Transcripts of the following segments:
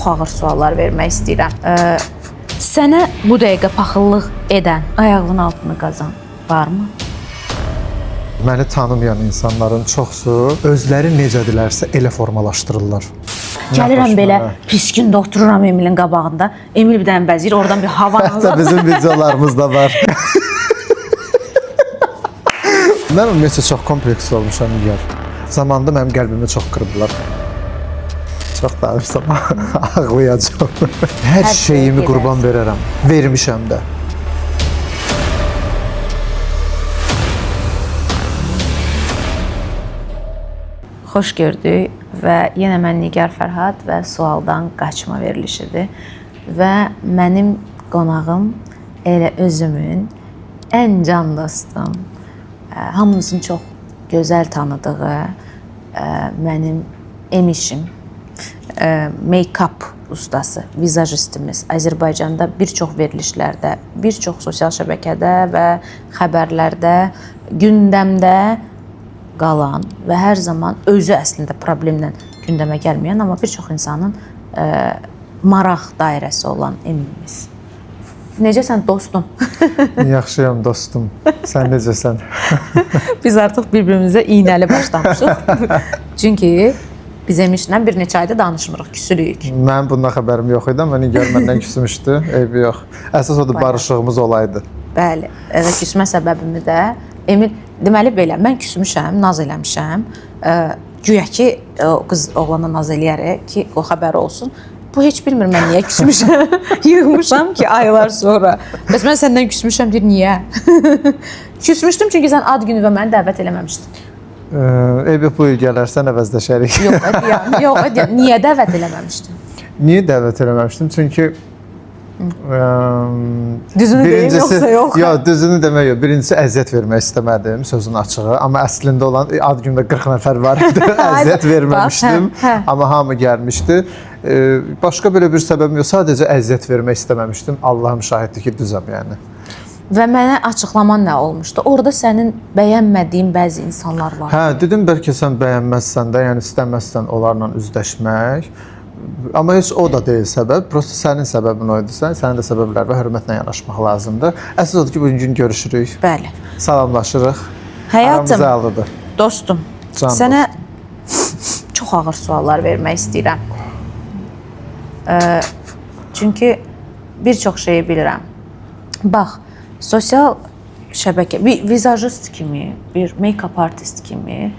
çox ağır suallar vermək istəyirəm. Sənə bu dəqiqə paxıllıq edən, ayağının altını qazan varmı? Məni tanımayan insanların çoxsu özləri necədirlərsə elə formalaşdırırlar. Gəlirəm belə pis gündə otururam Emilin qabağında. Emil bir dənə bəzir, oradan bir hava Hətta bizim videolarımızda var. Mən ümumiyyətlə çox kompleks olmuşam Nigar. Zamanında mənim qəlbimi çox qırdılar. Çox danışsam ağlayacağım. Hər şeyimi qurban verərəm. Vermişəm də. Xoş gördük və yenə mən Nigar Fərhad və sualdan qaçma verilişidir. Və mənim qonağım elə özümün ən can dostum, hamımızın çox gözəl tanıdığı mənim emişim, make-up ustası, vizajistimiz. Azərbaycanda bir çox verilişlərdə, bir çox sosial şəbəkədə və xəbərlərdə, gündəmdə qalan və hər zaman özü əslində problemlə gündəmə gəlməyən, amma bir çox insanın maraq dairəsi olan Emilimiz. Necəsən dostum? Yaxşıyam dostum. Sən necəsən? Biz artıq bir-birimizə iynəli başlamışıq. Çünki biz Emişlə bir neçə ayda danışmırıq, küsülüyük. Mənim bundan xəbərim yox idi, amma Nigar məndən küsmüşdü. Eybi yox. Əsas odur barışığımız olaydı. Bəli, küsmə səbəbimi də Emil, deməli belə, mən küsmüşəm, naz eləmişəm. Güya ki, o qız oğlana naz eləyərək ki, o xəbəri olsun. Bu heç bilmir mən niyə küsmüşəm. Yığmışam ki, aylar sonra. Bəs mən səndən küsmüşəm, deyir, niyə? Küsmüşdüm çünki sən ad günü və məni dəvət eləməmişdin. Eybi bu il gələrsən əvəzləşərik. Yox, niyə dəvət eləməmişdin? Niyə dəvət eləməmişdim? Çünki düzünü deyim, yoxsa yox? Yox, düzünü demək yox. Birincisi əziyyət vermək istəmədim, sözün açığı. Amma əslində olan ad günümdə 40 nəfər var idi. Əziyyət verməmişdim, amma hamı gəlmişdi. Başqa belə bir səbəbim yox, sadəcə əziyyət vermək istəməmişdim. Allahım şahiddir ki, düzəm yəni. Və mənə açıqlaman nə olmuşdu? Orada sənin bəyənmədiyin bəzi insanlar var. Hə, dedim bəlkə sən bəyənməzsən də, yəni istəməzsən onlarla üzləşmək. Amma heç o da deyil səbəb. Prosta sənin səbəbin o idi. Sənin də səbəblərlə hörmətlə yanaşmaq lazımdır. Əsas odur ki, bugün gün görüşürük. Bəli. Salamlaşırıq. Həyatım, alıdır. Dostum, sənə çox ağır suallar vermək istəyirəm. Çünki bir çox şeyi bilirəm. Bax, sosial şəbəkə, bir vizajist kimi, bir make-up artist kimi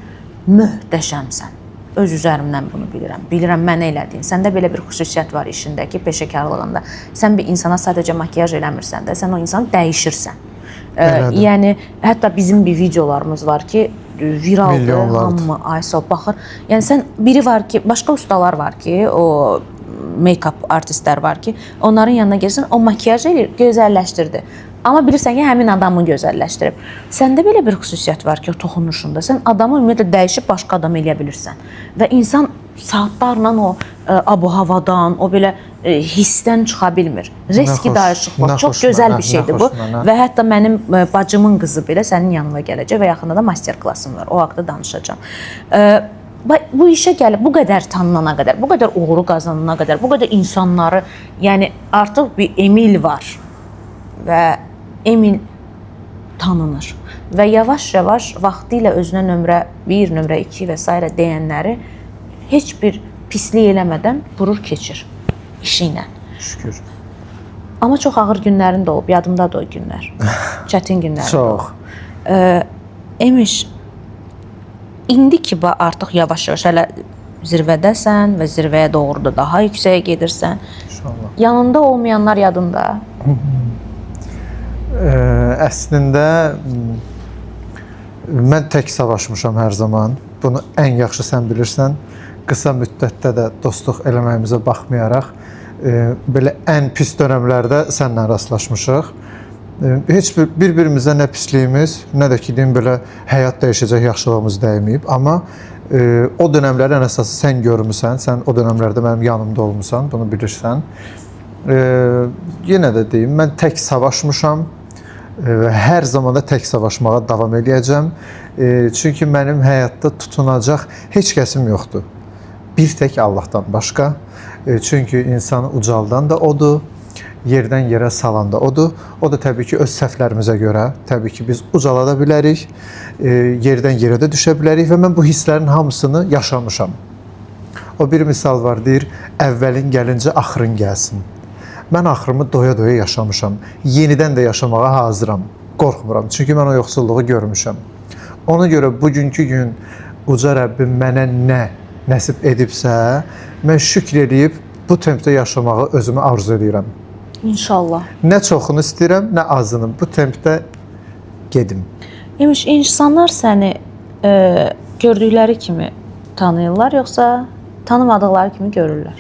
möhtəşəmsən. Öz üzərimdən bunu bilirəm. Bilirəm mənə elədiyin. Səndə belə bir xüsusiyyət var işindəki, peşəkarlığında. Sən bir insana sadəcə makiyaj eləmirsən də, sən o insanı dəyişirsən. Yəni, hətta bizim bir videolarımız var ki, viraldır, hamı aysa baxır. Yəni, sən biri var ki, başqa ustalar var ki, o make-up artistlər var ki, onların yanına gəlsən, o makiyaj eləyir, gözəlləşdirdi. Amma bilirsən ki, həmin adamı gözəlləşdirib. Səndə belə bir xüsusiyyət var ki, o toxunuşunda. Sən adamı ümumiyyətlə dəyişib başqa adam eləyə bilirsən. Və insan saatlarla o abu-havadan, o belə hissdən çıxa bilmir. Riski dayanışıq var. Çox gözəl bir şeydir bu. Və hətta mənim bacımın qızı belə sənin yanına gələcək və yaxında da master klassım var. O haqda danışacağam. Bu işə gəlib, bu qədər tanınana qədər, bu qədər uğuru qazanana qədər, bu qədər insanları, yəni artıq bir Emil var və Emil tanınır və yavaş-yavaş vaxtı ilə özünə nömrə 1, nömrə 2 və s. deyənləri heç bir pislik eləmədən vurur keçir işi ilə. Şükür. Amma çox ağır günlərin də olub, yadımdadır o günlər. Çətin günlər. Çox. Emiş, indi ki artıq yavaş-yavaş hələ zirvədəsən və zirvəyə doğru da daha yüksəyə gedirsən. İnşallah. Yanında olmayanlar yadında. Əslində mən tək savaşmışam hər zaman. Bunu ən yaxşı sən bilirsən. Qısa müddətdə də dostluq eləməyimizə baxmayaraq belə ən pis dönəmlərdə sənlə rastlaşmışıq. Heç bir-birimizə nə pisliyimiz, nə də ki deyim belə həyat dəyişəcək yaxşılığımız dəyməyib. Amma o dönəmlərin ən əsası sən görmüsən, sən o dönəmlərdə mənim yanımda olmusan, bunu bilirsən. Yenə də deyim, mən tək savaşmışam və hər zaman da tək savaşmağa davam edəcəm. Çünki mənim həyatda tutunacaq heç kəsim yoxdur. Bir tək Allahdan başqa. Çünki insanı ucaldan da odur, yerdən yerə salan da odur. O da təbii ki, öz səhvlərimizə görə, təbii ki, biz ucalada bilərik, yerdən yerə də düşə bilərik və mən bu hisslərin hamısını yaşamışam. O bir misal var, deyir, əvvəlin gəlincə axırın gəlsin. Mən axırımı doya-doya yaşamışam. Yenidən də yaşamağa hazıram. Qorxmuram. Çünki mən o yoxsulluğu görmüşəm. Ona görə bugünkü gün uca Rəbbim mənə nə nəsib edibsə, mən şükr edib bu tempdə yaşamağı özümə arzu edirəm. İnşallah. Nə çoxunu istəyirəm, nə azını. Bu tempdə gedim. Yemiş, insanlar səni gördükləri kimi tanıyırlar, yoxsa tanımadıqları kimi görürlər?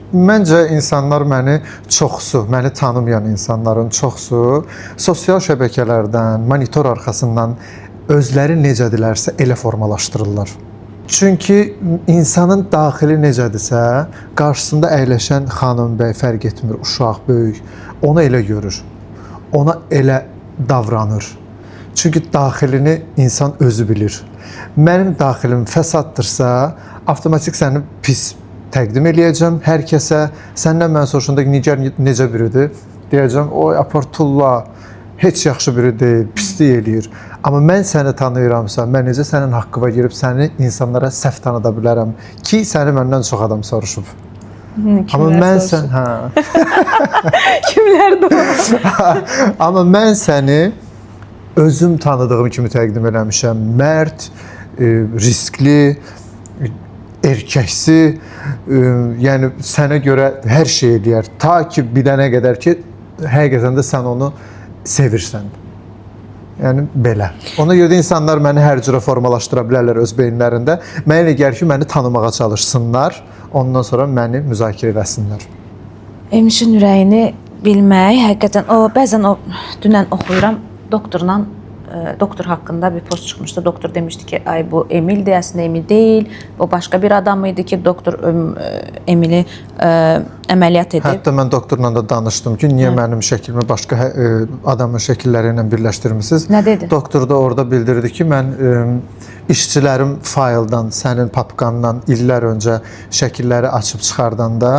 Məncə insanlar məni tanımayan insanların çoxsu sosial şəbəkələrdən, monitor arxasından özləri necədirlərsə elə formalaşdırırlar. Çünki insanın daxili necədirsə, qarşısında əyləşən xanım, bəy, fərq etmir, uşaq, böyük, onu elə görür. Ona elə davranır. Çünki daxilini insan özü bilir. Mənim daxilim fəsaddırsa, avtomatik səni pis təqdim eləyəcəm hər kəsə. Səndən mən soruşanda Nigar necə biridir? Deyəcəm, oy, apartulla, heç yaxşı biri deyil, pislik eləyir. Amma mən səni tanıyıramsa, mən necə sənin haqqıva girib səni insanlara səhv tanıda bilərəm ki, səni məndən çox adam soruşub. Amma mən Kimlərdir o? Amma mən səni özüm tanıdığım kimi təqdim eləmişəm. Mərd, riskli, erkəksi, yəni sənə görə hər şey eləyər. Ta ki, bilənə qədər ki, həqiqətən də sən onu sevirsən. Yəni, belə. Ona görə də insanlar məni hər cürə formalaşdıra bilərlər öz beyinlərində. Mənə elə gəlir ki, məni tanımağa çalışsınlar, ondan sonra məni müzakirə eləsinlər. Emişin ürəyini bilmək, həqiqətən, bəzən dünən oxuyuram, doktor haqqında bir post çıxmışdı. Doktor demişdi ki, ay bu Emildir, əslində Emil deyil. O başqa bir adam idi ki, doktor Emili əməliyyat edib. Hətta mən doktorla da danışdım ki, niyə mənim şəklimi başqa adamın şəkilləri ilə birləşdirmisiniz? Nə dedi? Doktor da orada bildirdi ki, mən işçilərim fayldan, sənin papkandan illər öncə şəkilləri açıb çıxardanda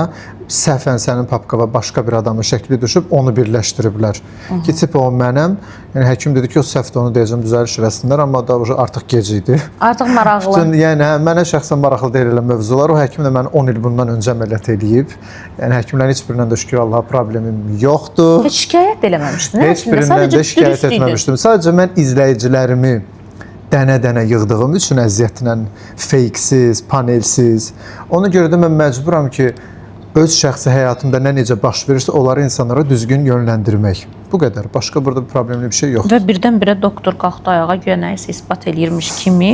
səhvən sənin papkava başqa bir adamın şəkli düşüb, onu birləşdiriblər. Ki, tipi o mənəm. Yəni, həkim dedi ki, o səhvdə onu deyəcəm, düzəliş eləsinlər, amma da artıq gec idi. Artıq maraqlı. Yəni, mənə şəxsən maraqlı deyil elə mövzular. O həkim də məni 10 il bundan öncə əməliyyat edib. Yəni, həkimlərin heç birindən də şükür Allaha problemim yoxdur. Heç şikayət eləməmişdin? Heç birindən də şikayət etməmişdim. Sadəcə mən izləyicilərimi dənə-dənə yığdığım üçün əziyyətlə, feyksiz, panelsiz. Ona görə də mən məcburam ki, öz şəxsi həyatımda nə necə baş verirsə, onları insanlara düzgün yönləndirmək. Bu qədər. Başqa burada problemli bir şey yoxdur. Və birdən-birə doktor qalxdı ayağa, güya nəyisə isbat eləyirmiş kimi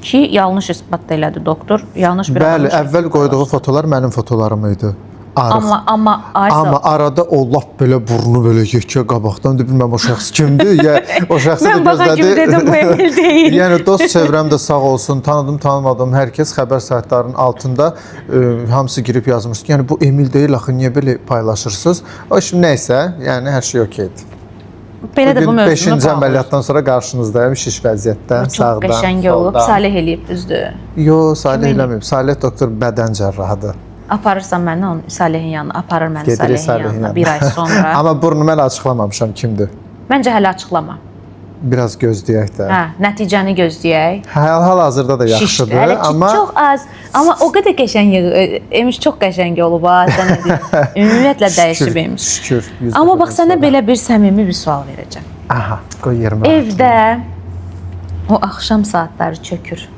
ki, yanlış isbat elədi doktor. Yanlış bir Bəli, əvvəl qoyduğu fotolar mənim fotolarım idi. Amma arada o lap belə burnu belə yekə qabaqdan bilməm o şəxs kimdir? Ya o şəxsi də gözlədi. Dedim, bu Emil deyil. Yəni dost çevrəm də sağ olsun, tanıdım, tanımadım hər kəs xəbər saytlarının altında hamısı girib yazmış. Yəni bu Emil deyil axı, niyə belə paylaşırsınız? O şimdi nəysə, yəni hər şey okeydir. Belə də bu mövzunu 5-ci əməliyyatdan sonra qarşınızdayım, şiş vəziyyətdə, sağdan, soldan. Çox qəşəng olub, Salih eləyib, düzdür? Yox, Salih eləməyib. Salih doktor bədən cərrahıdır. Aparırsan məni onun Salihin yanına, aparır məni Salihin yanına bir ay sonra. Amma burnu mən açıqlamamışam kimdir. Məncə hələ açıqlama. Biraz gözləyək də. Hə, nəticəni gözləyək. Hal-hazırda da yaxşıdır, hələ amma çox az. Amma o qədər qəşəng, Emiş çox qəşəng olub ha, sənə deyim. Ümumiyyətlə dəyişib Emiş. Şükür. Amma bax sənə belə bir səmimi bir sual verəcəm. Aha, qoy yerimə. Evdə o axşam saatları çökür.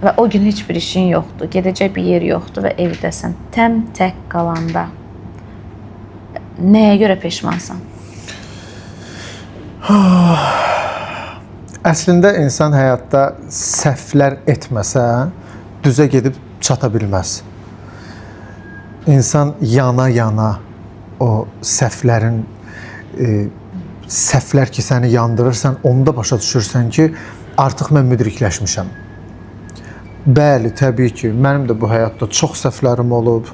Və o gün heç bir işin yoxdur, gedəcək bir yer yoxdur və evdəsən. Tək qalanda nəyə görə peşmansan? Əslində insan həyatda səhvlər etməsə, düzə gedib çata bilməz. İnsan yana-yana o səhvlərin, səhvlər ki səni yandırırsan, onda başa düşürsən ki, artıq mən müdrikləşmişəm. Bəli, təbii ki, mənim də bu həyatda çox səhvlərim olub.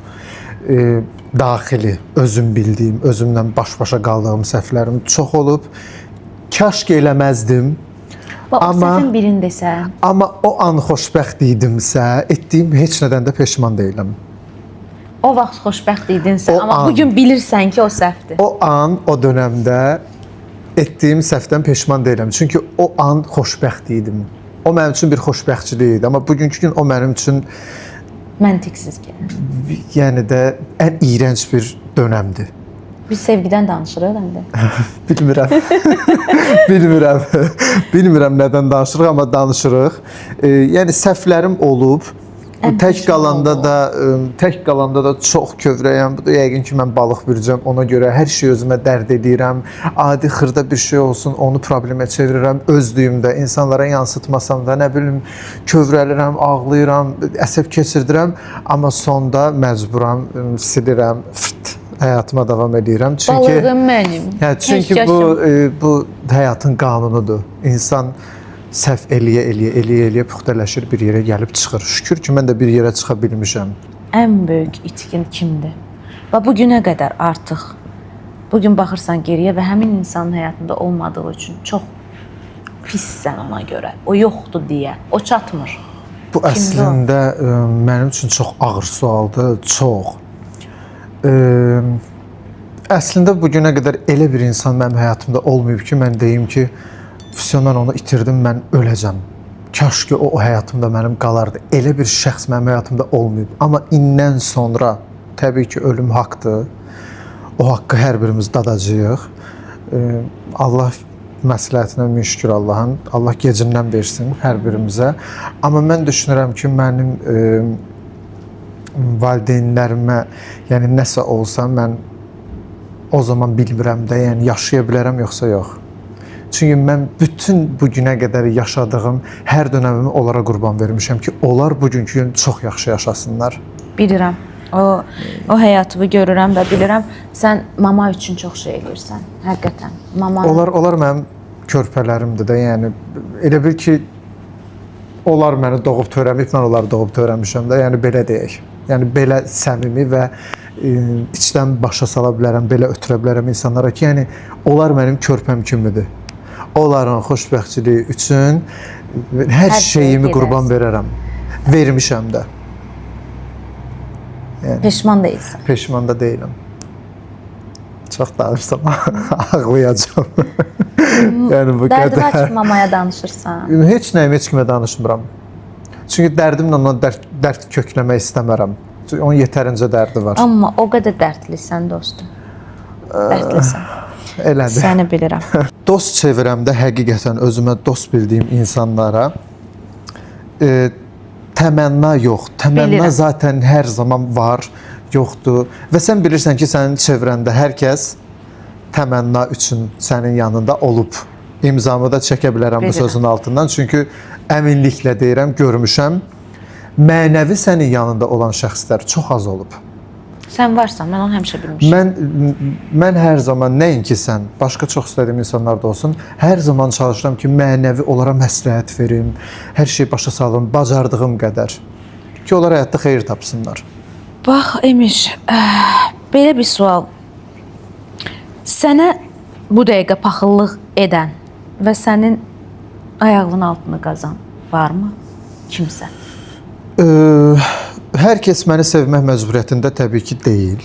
Daxili, özüm bildiyim, özümlə baş-başa qaldığım səhvlərim çox olub. Kaş ki eləməzdim. O səhvin birindəsən. Amma o an xoşbəxt idimsə, etdiyim heç nədən də peşman deyiləm. O vaxt xoşbəxt idinsə, O amma an. bugün bilirsən ki, o səhvdir. O an, o dönəmdə etdiyim səhvdən peşman deyiləm. Çünki o an xoşbəxt idim. O mənim üçün bir xoşbəxtçilik idi. Amma bugünkü gün o mənim üçün Məntiqsiz gəlir. yəni də ən iyrənc bir dönəmdir. Biz sevgidən danışırıq indi. Bilmirəm. Bilmirəm. Bilmirəm nədən danışırıq, amma danışırıq. Yəni səhvlərim olub. Tək qalanda da çox kövrəyəm. Bu da yəqin ki, mən balıq bürcəm. Ona görə hər şey özümə dərd edirəm. Adi xırda bir şey olsun, onu problemə çevirirəm. Özlüyümdə, insanlara yansıtmasam da, nə bilim, kövrəlirəm, ağlayıram, əsəb keçirdirəm. Amma sonda məcburam, silirəm, həyatıma davam edirəm. Balığım mənim. Çünki bu həyatın qanunudur. İnsan səhv eləyə puxtələşir, bir yerə gəlib çıxır. Şükür ki, mən də bir yerə çıxa bilmişəm. Ən böyük itkin kimdir? Və bu günə qədər artıq, bugün baxırsan geriyə və həmin insanın həyatında olmadığı üçün çox pissən ona görə. O yoxdur deyə, o çatmır. Bu əslində mənim üçün çox ağır sualdır, çox. Əslində bugünə qədər elə bir insan mənim həyatımda olmayıb ki, mən deyim ki, mən onu itirdim, mən öləcəm. Kaş ki, o həyatımda mənim qalardı. Elə bir şəxs mənim həyatımda olmayıb. Amma indən sonra, təbii ki, ölüm haqqdır. O haqqı hər birimiz dadacağıq. Allah məsləhətinə min şükür Allahın. Allah gecindən versin hər birimizə. Amma mən düşünürəm ki, mənim valideynlərimə, yəni nəsə olsa, mən o zaman bilmirəm də, yəni yaşaya bilərəm, yoxsa yox. Çünki mən bütün bu günə qədər yaşadığım hər dönəmimi onlara qurban vermişəm ki, onlar bugünkü gün çox yaxşı yaşasınlar. Bilirəm. O həyatımı görürəm və bilirəm, sən mama üçün çox şey edirsən. Həqiqətən. Mama. Onlar mənim körpələrimdir də, yəni elə bil ki, onlar məni doğub törəməyib, mən onları doğub törəmişəm də, yəni belə deyək. Yəni belə səmimi və içdən başa sala bilərəm, belə ötürə bilərəm insanlara ki, yəni onlar mənim körpəm kimidir. Onların xoşbəxtçiliyi üçün hər şeyimi qurban verərəm. Vermişəm də. Yəni, peşman deyilsən. Peşman da deyiləm. Çox danışsam ağlayacağam. Yəni bu Dərdi qədər. açıb mamaya danışırsan. Heç nəyim heç kimə danışmıram. Çünki dərdimlə ona dərd kökləmək istəmərəm. Çünki onun yetərincə dərdi var. Amma o qədər dərdlisən dostum. Dərdlisən. Elədir. Səni bilirəm. Dost çevrəmdə həqiqətən özümə dost bildiyim insanlara təmənna yox. Təmənna Bilirəm. zaten hər zaman var, yoxdur. Və sən bilirsən ki, sənin çevrəndə hər kəs təmənna üçün sənin yanında olub. İmzamı da çəkə bilərəm bu sözün altından. Çünki əminliklə deyirəm, görmüşəm. Mənəvi sənin yanında olan şəxslər çox az olub. Sən varsan, mən onu həmişə bilmişəm. Mən hər zaman, nəinki sən, başqa çox istədiyim insanlar da olsun, hər zaman çalışıram ki, mənəvi onlara məsləhət verim, hər şeyi başa salım, bacardığım qədər. Ki, onlar həyatda xeyir tapsınlar. Bax, Emiş, belə bir sual. Sənə bu dəqiqə paxıllıq edən və sənin ayağının altını qazan varmı? Kimsə? Hər kəs məni sevmək məcburiyyətində təbii ki, deyil.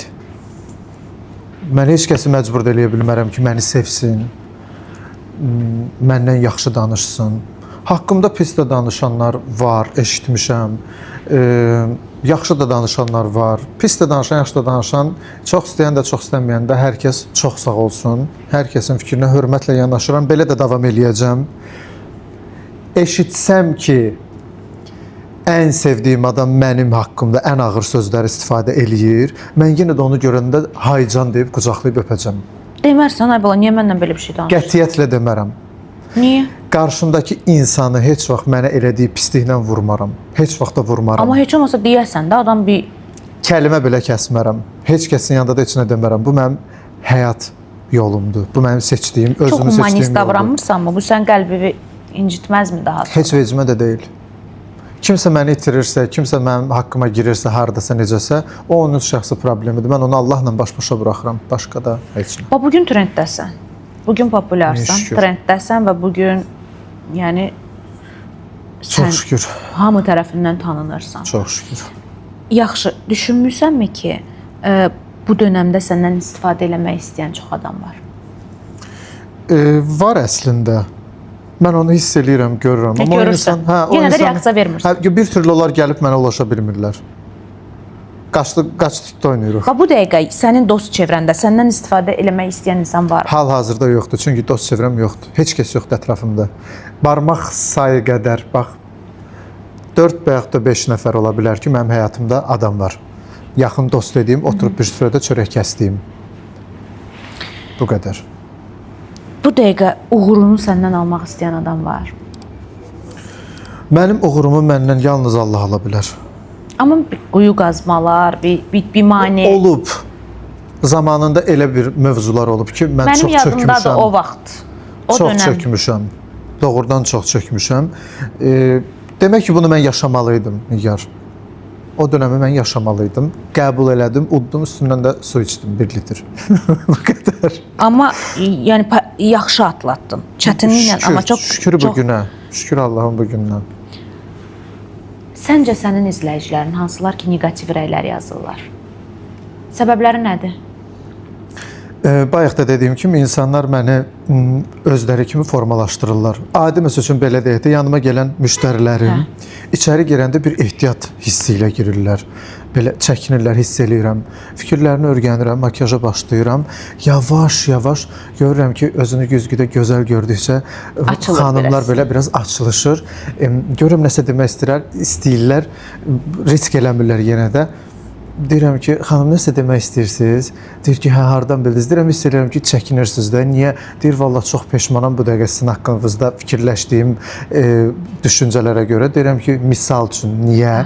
Mən heç kəsi məcbur eləyə bilmərəm ki, məni sevsin, məndən yaxşı danışsın. Haqqımda pis də danışanlar var, eşitmişəm. Yaxşı da danışanlar var. Pis də danışan, yaxşı da danışan, çox istəyən də, çox istəməyən də hər kəs çox sağ olsun. Hər kəsin fikrinə hörmətlə yanaşıram, belə də davam eləyəcəm. Eşitsəm ki, ən sevdiyim adam mənim haqqımda ən ağır sözlər istifadə eləyir, mən yenə də onu görəndə haycan deyib, qucaqlayıb öpəcəm. Demərsən, ay bala, niyə məndən belə bir şey danışır? Qətiyyətlə demərəm. Niyə? Qarşımdakı insanı heç vaxt mənə elədiyi pisliklə vurmaram. Heç vaxt da vurmaram. Amma heç olmasa deyəsən də adam bir... Kəlimə belə kəsmərəm. Heç kəsin yanında da heç nə demərəm. Bu mənim həyat yolumdur. Bu mənim seçdiyim, özümü seçdiyim yoldur. Çox humanist davranmırsan mı? Bu sən qəlbini incitməzmi daha sonra? Heç vecimə də deyil. Kimsə məni itirirsə, kimsə mənim haqqıma girirsə, hardasa, necəsə, o onun şəxsi problemidir. Mən onu Allahla baş-başa buraxıram. Başqa da heç nə. Bugün trenddəsən. Bugün populyarsan, trenddəsən və bugün yəni sən Çox şükür. hamı tərəfindən tanınırsan. Çox şükür. Yaxşı, düşünmürsənmi ki, bu dönəmdə səndən istifadə eləmək istəyən çox adam var. Var əslində. Mən onu hiss eləyirəm, görürəm. Amma görürsən, yenə də reaksiya vermirsən. Bir türlü onlar gəlib mənə ulaşa bilmirlər. Qaç-tutda oynayırıq. Bu dəqiqə sənin dost çevrəndə səndən istifadə eləmək istəyən insan var. Hal-hazırda yoxdur, çünki dost çevrəm yoxdur. Heç kəs yoxdur ətrafımda. Barmaq sayı qədər, bax, 4 və yaxud da 5 nəfər ola bilər ki, mənim həyatımda adam var. Yaxın dost dediyim, oturub bir süfrədə çörək kəsdiyim. Bu qədər. Bu dəqiqə uğurunu səndən almaq istəyən adam var. Mənim uğurumu məndən yalnız Allah ala bilər. Amma bir quyu qazmalar, bir mane. Olub. Zamanında elə bir mövzular olub ki, mən çox çökmüşəm. Mənim yadımdadır o vaxt. O çox dönəm. çökmüşəm. Doğrudan çox çökmüşəm. Demək ki, bunu mən yaşamalıydım, Nigar. O dönəmi mən yaşamalıydım. Qəbul elədim, uddum, üstündən də su içdim 1 litr. Bu qədər. Amma yəni yaxşı atlatdın. Çətinliklə, amma çox şükür bu günə. Şükür Allahın bu gününə. Səncə sənin izləyicilərin hansılar ki, neqativ rəylər yazırlar? Səbəbləri nədir? Bayaq da dediyim kimi, insanlar məni özləri kimi formalaşdırırlar. Adi məsəl üçün belə deyək də, yanıma gələn müştərilərim içəri girəndə bir ehtiyat hissi ilə girirlər. Belə çəkinirlər, hiss eləyirəm. Fikirlərini öyrənirəm, makyaja başlayıram. Yavaş-yavaş görürəm ki, özünü güzgüdə gözəl gördükcə xanımlar belə biraz açılışır. Görürəm nəsə demək istəyirlər, risk eləmirlər yenə də. Deyirəm ki, xanım nəsə demək istəyirsiniz? Deyir ki, hə, hardan bildiniz? Deyirəm, hiss edirəm ki, çəkinirsiniz də. Niyə? Deyir, vallahi çox peşmanam bu dəqiqə sizin haqqınızda fikirləşdiyim düşüncələrə görə. Deyirəm ki, misal üçün, niyə?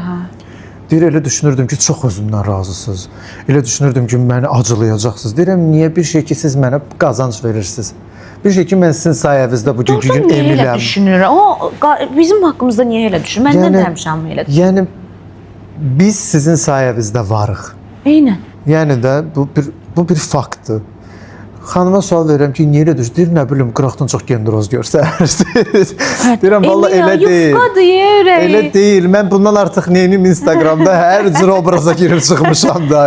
Deyir, elə düşünürdüm ki, çox özümdən razısınız. Elə düşünürdüm ki, məni acılayacaqsınız. Deyirəm, niyə? Bir şey ki, siz mənə qazanc verirsiniz. Bir şey ki, mən sizin sayənizdə bugünkü gün niyə emiləm. Elə düşünür? O bizim haqqımızda niyə elə düşünür? Məndən də həmişə hamı elə düşünür. Yəni biz sizin sayənizdə varıq. Eynən. Yəni də bu bir faktdır. Xanıma sual verirəm ki, niyə elə düşür? Deyir, nə bilim, qıraqdan çox gendroz görsənirsiniz. Deyirəm, valla elə deyil. Elə deyil. Mən bundan artıq neynim Instagramda hər cür obraza girib çıxmışam da.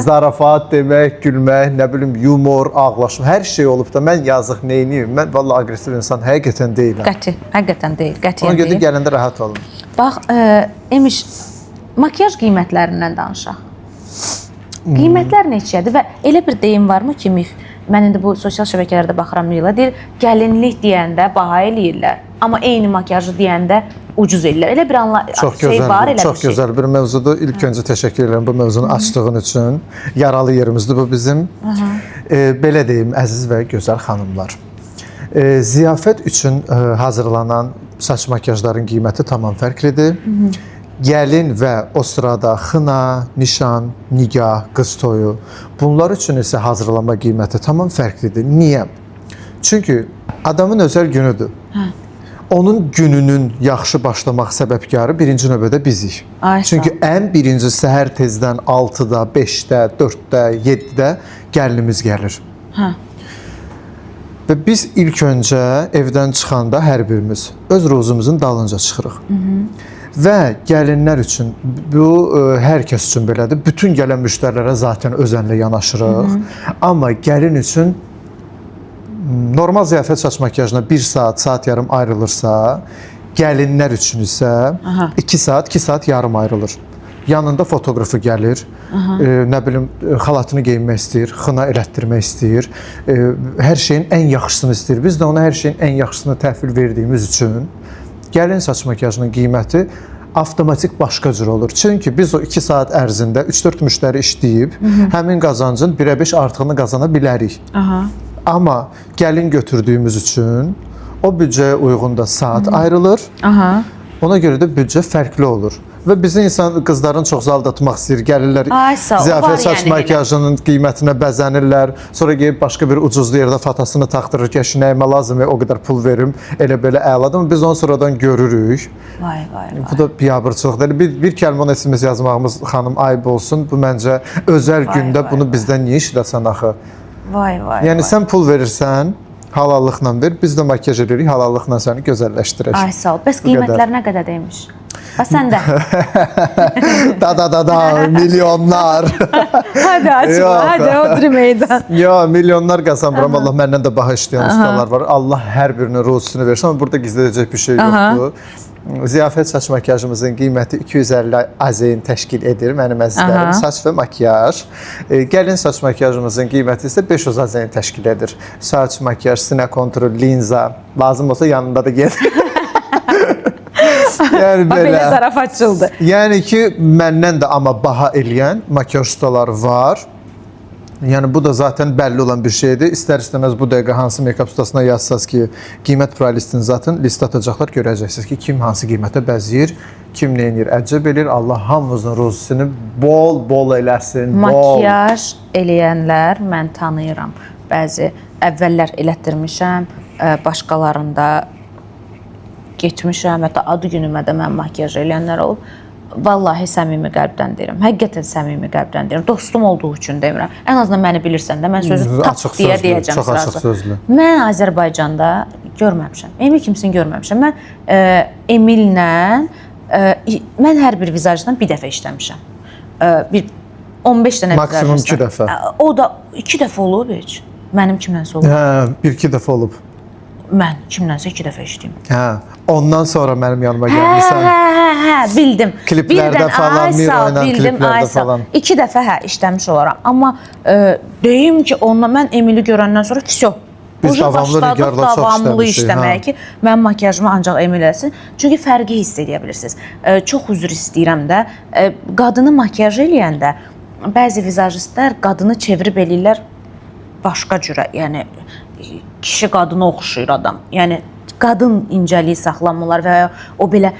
Zarafat demək, gülmək, nə bilim, yumor, ağlaşma, hər şey olub da. Mən yazıq neynim? Mən valla agresiv insan həqiqətən deyiləm. Qəti, həqiqətən deyil. Qətiyyən deyil. Ona görə gələndə rahat olun. Bax, Emiş, makyaj qiymətlərindən danışaq. Qiymətlər neçədir və elə bir deyim varmı ki, mən indi bu sosial şəbəkələrdə baxıram, deyir, gəlinlik deyəndə baha eləyirlər, amma eyni makyajı deyəndə ucuz eləyirlər. Elə bir şey var, elə bir şey. Çox gözəl bir mövzudur. İlk öncə təşəkkür edirəm bu mövzunu açdığın üçün. Yaralı yerimizdir bu bizim. Belə deyim, əziz və gözəl xanımlar. Ziyafət üçün hazırlanan saç makyajların qiyməti tamam fərqlidir. Gəlin və o sırada xına, nişan, nigah, qız toyu, bunlar üçün isə hazırlama qiyməti tamam fərqlidir. Niyə? Çünki adamın özəl günüdür. Onun gününün yaxşı başlamaq səbəbkarı birinci növbədə bizik. Çünki ən birinci səhər tezdən 6-da, 5-də, 4-də, 7-də gəlinimiz gəlir. Və biz ilk öncə evdən çıxanda hər birimiz öz rozumuzun dalınca çıxırıq. Və gəlinlər üçün, bu hər kəs üçün belədir. Bütün gələn müştərilərə zaten özənlə yanaşırıq. Amma gəlin üçün normal ziyafət saç makyajına 1 saat, saat yarım ayrılırsa, gəlinlər üçün isə 2 saat, 2 saat yarım ayrılır. Yanında fotoğrafı gəlir, nə bilim, xalatını geyinmək istəyir, xına elətdirmək istəyir, hər şeyin ən yaxşısını istəyir. Biz də ona hər şeyin ən yaxşısını təhvil verdiyimiz üçün gəlin saç makyajının qiyməti avtomatik başqa cür olur. Çünki biz o 2 saat ərzində 3-4 müştəri işləyib, həmin qazancın 1-ə 5 artığını qazana bilərik. Amma gəlin götürdüyümüz üçün o büdcəyə uyğun da saat ayrılır. Ona görə də büdcə fərqli olur. Və bizi qızların çoxsu aldatmaq istəyir, gəlirlər ziyafət saç makyajının qiymətinə bəzənirlər, sonra gəlib başqa bir ucuzlu yerdə fatasını taxdırır ki, nəyimə lazım, o qədər pul verim, elə belə əladır. Biz onu sonradan görürük. Bu da biabırçılıqdır. Bir kəlmə ona SMS yazmağımız, xanım, ayıb olsun. Bu məncə özəl gündə bunu bizdən niyə işləsən axı? Yəni sən pul verirsən, halallıqla ver, biz də makyaj edirik, halallıqla səni gözəlləşdirək. Ay sağ ol. Bəs qiymətlər nə qədər deymiş? Ha sən də. Da milyonlar. Hadi açma, Yox. hadi otur meydan. Ya milyonlar qazanmıram. Allah məndən də baha işləyən ustalar var. Allah hər birinin ruzusunu versin. Amma burada gizlədəcək bir şey yoxdur. Ziyafət saç makyajımızın qiyməti 250 AZN təşkil edir mənim əzizlərim. Saç və makyaj. Gəlin saç makyajımızın qiyməti isə 500 AZN təşkil edir. Saç, makyaj, sinə kontrol, linza, lazım olsa yanında da gedir. Yəni Belə zarafatçıldı. Yəni ki, məndən də amma baha eləyən makyaj ustaları var. Yəni bu da zaten bəlli olan bir şeydir. İstər-istəməz bu dəqiqə hansı make-up ustasına yazsaz ki, qiymət playlistini zaten list atacaqlar, görəcəksiniz ki, kim hansı qiymətə bəzəyir, kim nə edir, əcəb edir. Allah hamımızın ruzusunu bol eləsin. Makyaj eləyənlər mən tanıyıram. Bəzi əvvəllər elətdirmişəm, başqalarında getmişəm, hətta adı günümə də mən makyaj eləyənlər olub. Vallahi səmimi qəlbdən deyirəm. Həqiqətən səmimi qəlbdən deyirəm. Dostum olduğu üçün demirəm. Ən azından məni bilirsən də mən sözü tap deyə deyəcəm. Çox açıq sözlü. Mən Azərbaycanda görməmişəm. Emil kimsini görməmişəm. Mən Emillə mən hər bir vizajdan bir dəfə işləmişəm. Bir 15 dənə maksimum 2 dəfə. O da 2 dəfə olub heç. Mənim kimlənsə olub. Hə, 1-2 dəfə olub. Mən kimlənsə 2 dəfə işləyim. Hə, ondan sonra mənim yanıma gəlmisən. Hə, bildim. Kliplərdə falan, Miro ilə kliplərdə falan. 2 dəfə işləmiş olaram. Amma deyim ki, onunla mən Emili görəndən sonra vəsə. Biz davamlı nigarla çox işləmişik. İşləməyə ki, mənim makyajımı ancaq Emil eləsin. Çünki fərqi hiss edə bilirsiniz. Çox üzr istəyirəm də. Qadını makyaj eləyəndə bəzi vizajistlər qadını çevirib eləyirlər başqa cürə. Yəni kişi qadına oxşayır adam. Yəni qadın incəliyi saxlamırlar və o belə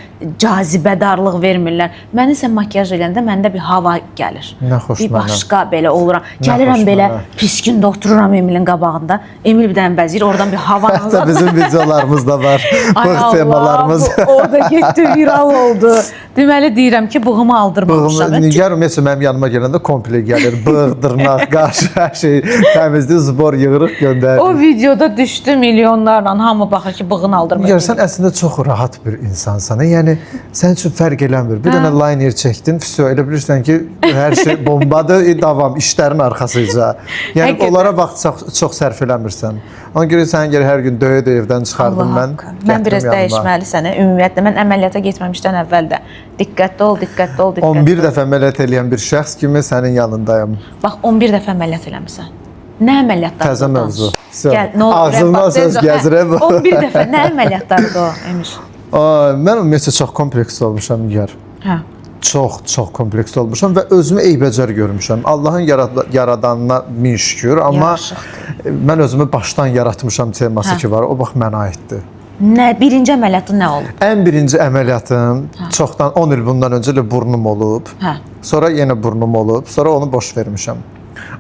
cazibədarlıq vermirlər. Mən isə makyaj eləyəndə məndə bir hava gəlir. Nə xoş bir mənə. başqa belə oluram. Gəlirəm belə pis gündə otururam Emilin qabağında. Emil bir dənə bəzir, oradan bir hava Hətta bizim videolarımız da var. Bığ temalarımız. O da getdi, viral oldu. Deməli deyirəm ki, bığımı aldırmamışam. Nigar ümumiyyətlə mənim yanıma gələndə komple gəlir. Bığ, dırnaq, qaş, hər şey təmizdir, zbor yığırıq, göndəririk. O videoda düşdü milyonlarla, hamı baxır ki, bığını aldırmır. Nigar, sən əslində çox rahat bir insansan. Yəni sən üçün fərq eləmir. Bir dənə liner çəkdin, füso, elə bilirsən ki, hər şey bombadır, davam, işlərin arxasıca. Yəni Həqiqətən. onlara vaxt çox sərf eləmirsən. Ona görə sən gəl hər gün döyə evdən çıxardım mən. Mən biraz dəyişməlisən. Ümumiyyətlə mən əməliyyata getməmişdən əvvəl də diqqətli ol, diqqətli ol, diqqətli ol. 11 dəfə əməliyyat eləyən bir şəxs kimi sənin yanındayam. Bax 11 dəfə əməliyyat eləmisən. Nə əməliyyatlardı? Təzə mövzu. Gəl, nə olur? Ağzından söz gəzirəm. 11 dəfə nə əməliyyatlardı o, Emir? Mən ümumiyyətlə çox kompleks olmuşam Nigar. Hə. Çox kompleks olmuşam və özümü eybəcər görmüşəm. Allahın yaradanına min şükür, amma mən özümü başdan yaratmışam teması ki var. O bax mənə aiddir. Nə birinci əməliyyatın nə olub? Ən birinci əməliyyatım çoxdan 10 il bundan öncə də burnum olub. Hə. Sonra yenə burnum olub. Sonra onu boş vermişəm.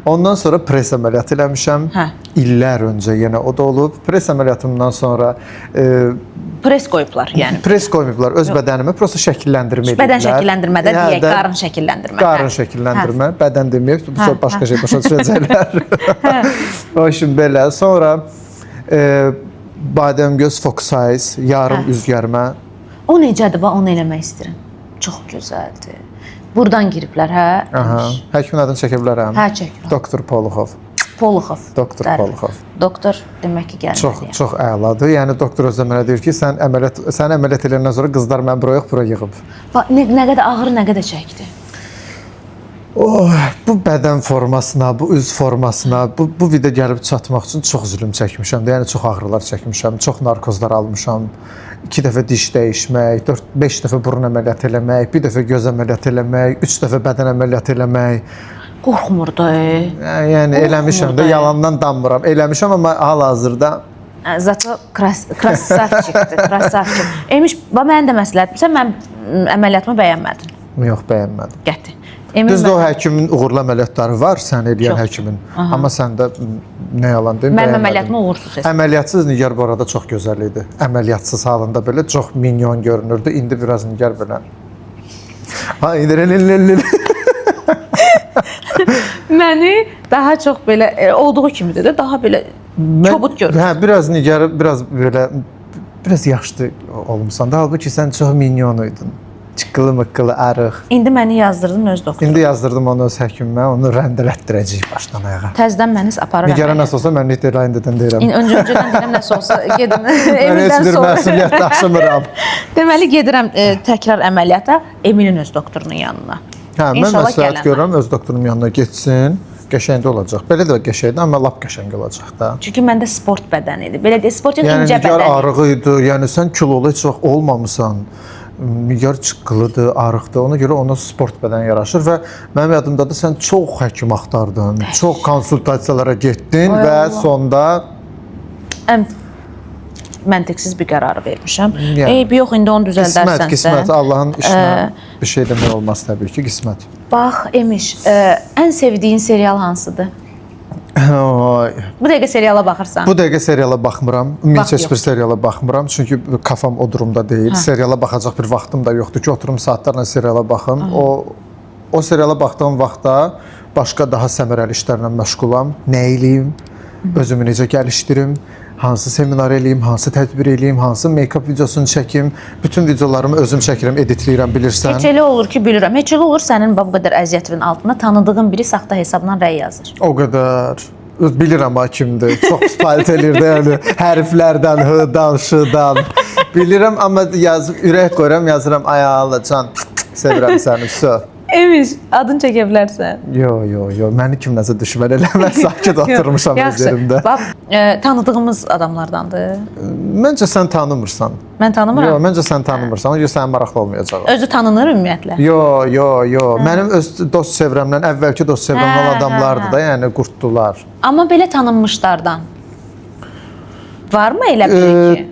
Ondan sonra pres əməliyyatı eləmişəm. Hə. İllər öncə yenə o da olub. Pres əməliyyatımdan sonra Pres qoyublar, yəni. pres qoymayıblar öz bədənimə, prosta şəkilləndirmə ediblər. Bədən şəkilləndirmədə deyək, qarın şəkilləndirmə. Qarın şəkilləndirmə, bədən deməyək, bu sonra başqa şey başa düşəcəklər. O işin belə. Sonra badəmgöz focus eyes, yarım üz gərmə. O necədir? Bax, onu eləmək istəyirəm. Çox gözəldir. Buradan giriblər, hə? Həkimin adını çəkə bilərəm. Hə, çək. Doktor Poluxov. Poluxov. Doktor Poluxov. Doktor demək ki, gəlməliyəm. Çox əladır. Yəni doktor özü mənə deyir ki, sən əməliyyat edəndən sonra qızlar məni bura yığıb. Bax, nə qədər ağrı, nə qədər çəkdi? Bu bədən formasına, bu üz formasına, bu vida gəlib çatmaq üçün çox zülüm çəkmişəm. Yəni çox ağrılar çəkmişəm, çox narkozlar almışam. 2 dəfə diş dəyişmək, 4-5 dəfə burun əməliyyat eləmək, 1 dəfə göz əməliyyat eləmək, 3 dəfə bədən əməliyyat eləmək. Qorxmur da. Yəni eləmişəm də, yalandan danmıram. Eləmişəm, amma hal-hazırda Zato krasavçikdir, krasavçik. Emiş, mənim də məsləhətimsə, mən əməliyyatımı bəyənmədim. Yox, bəyənmədim. Qəti. Düzdür, o həkimin uğurlu əməliyyatları var, sən eləyən həkimin. Amma səndə nə yalan deyim, mənim əməliyyatımı uğursuz hesab. Əməliyyatsız Nigar bu arada çox gözəl idi. Əməliyyatsız halında belə çox minyon görünürdü. İndi biraz Nigar belə. Məni daha çox belə olduğu kimidir də, daha belə çobut görür. Hə, biraz Nigar, biraz belə, biraz yaşlı olmusan da, halbuki sən çox minyon idin. Çıqqılı mıqqılı arıq. İndi məni yazdırdın öz doktoruna. İndi yazdırdım onu öz həkimimə, onu rəndələtdirəcəyik başdan ayağa. Təzədən məni aparır. Nigarə nasıl olsa mən Niterlandiyadan deyirəm. Öncədən deyirəm nəsə olsa gedin. Mən heç Evindən bir sonra. məsuliyyət daşımıram. Deməli gedirəm təkrar əməliyyata Emilin öz doktorunun yanına. Hə, mən İnşallah məsləhət gələndə. görürəm öz doktorum yanına getsin. Qəşəng də olacaq. Belə də qəşəngdir, amma lap qəşəng olacaq da. Çünki məndə sport bədənidir. Belə də sport yox, Yəni incə Nigar bədən. arığı idi. Yəni sən kilolu heç vaxt olmamısan. Nigar çıqqılıdır, arıqdır. Ona görə ona sport bədən yaraşır və mənim yadımdadır sən çox həkim axtardın. Çox konsultasiyalara getdin və sonda Ən məntiqsiz bir qərar vermişəm. Yəni. Eybi yox, indi onu düzəldərsən qismət sən. Allahın işinə bir şey demək olmaz təbii ki, qismət. Bax, Emiş, ən sevdiyin serial hansıdır? Ay. Bu dəqiqə seriala baxırsan. Bu dəqiqə seriala baxmıram. Ümumiyyətlə heç yox. bir seriala baxmıram. Çünki kafam o durumda deyil. Seriala baxacaq bir vaxtım da yoxdur ki, oturum saatlarla seriala baxım. O seriala baxdığım vaxtda başqa daha səmərəli işlərlə məşğulam. Nə eləyim? Özümü necə gəlişdirim? Hansı seminar eləyim, hansı tədbir eləyim, hansı make-up videosunu çəkim? Bütün videolarımı özüm çəkirəm, editləyirəm, bilirsən. Heç elə olur ki, bilirəm. Heç elə olur sənin bu qədər əziyyətin altında tanıdığın biri saxta hesabdan rəy yazır. O qədər. Bilirəm ha kimdir. Çox istifadə eləyir də, yəni hərflərdən, h-dan, ş-dan. Bilirəm, amma ürək qoyuram, yazıram, ay Allah can, sevirəm səni, so. Emiş, adını çəkə bilərsən. Yo, məni kim nəsə düşmən eləməz, sakit oturmuşam öz yerimdə. Bax, tanıdığımız adamlardandır. Məncə sən tanımırsan. Mən tanımıram. Yo, məncə sən tanımırsan, o yüzden sənin maraqlı olmayacaq. Özü tanınır ümumiyyətlə. Yo. Mənim öz dost çevrəmdən, əvvəlki dost çevrəmdən adamlardır da, yəni qurtdular. Amma belə tanınmışlardan. Varmı elə biri ki?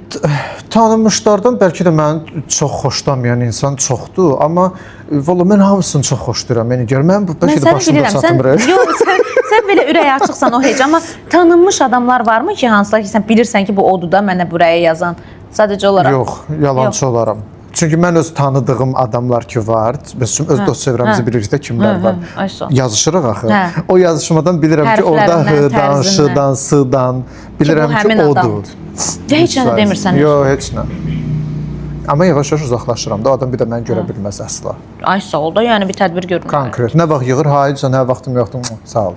Tanınmışlardan bəlkə də məni çox xoşlamayan insan çoxdur, amma valla mən hamısını çox xoşlayıram. Yəni gör, mən bəlkə də başımda çatmır. Yox, sən belə ürək açıqsan o heç, amma tanınmış adamlar varmı ki, hansılar ki, sən bilirsən ki, bu odur da mənə bu rəyə yazan sadəcə olaraq? Yox, yalançı olaram. Çünki mən öz tanıdığım adamlar ki var, biz öz dost çevrəmizi bilirik də kimlər var. Yazışırıq axı. O yazışmadan bilirəm ki, orada h-dan, ş-dan, s-dan bilirəm ki, odur. Heç nə demirsən. Yox, heç nə. Amma yavaş-yavaş uzaqlaşıram da, adam bir də məni görə bilməz əsla. Ay sağ ol da, yəni bir tədbir görürəm. Konkret. Nə vaxt yığır, hayırca, nə vaxtım yoxdur, sağ ol.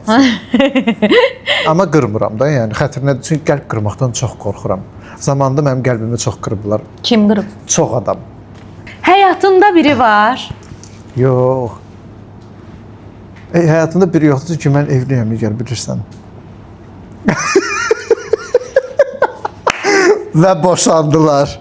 Amma qırmıram da, yəni xətrinə, çünki qəlb qırmaqdan çox qorxuram. Zamanında mənim qəlbimi çox qırıblar. Kim qırıb? Çox adam. Həyatında biri var. Yox. Həyatında biri yoxdur ki, mən evliyəm, Nigar, bilirsən. Və boşandılar.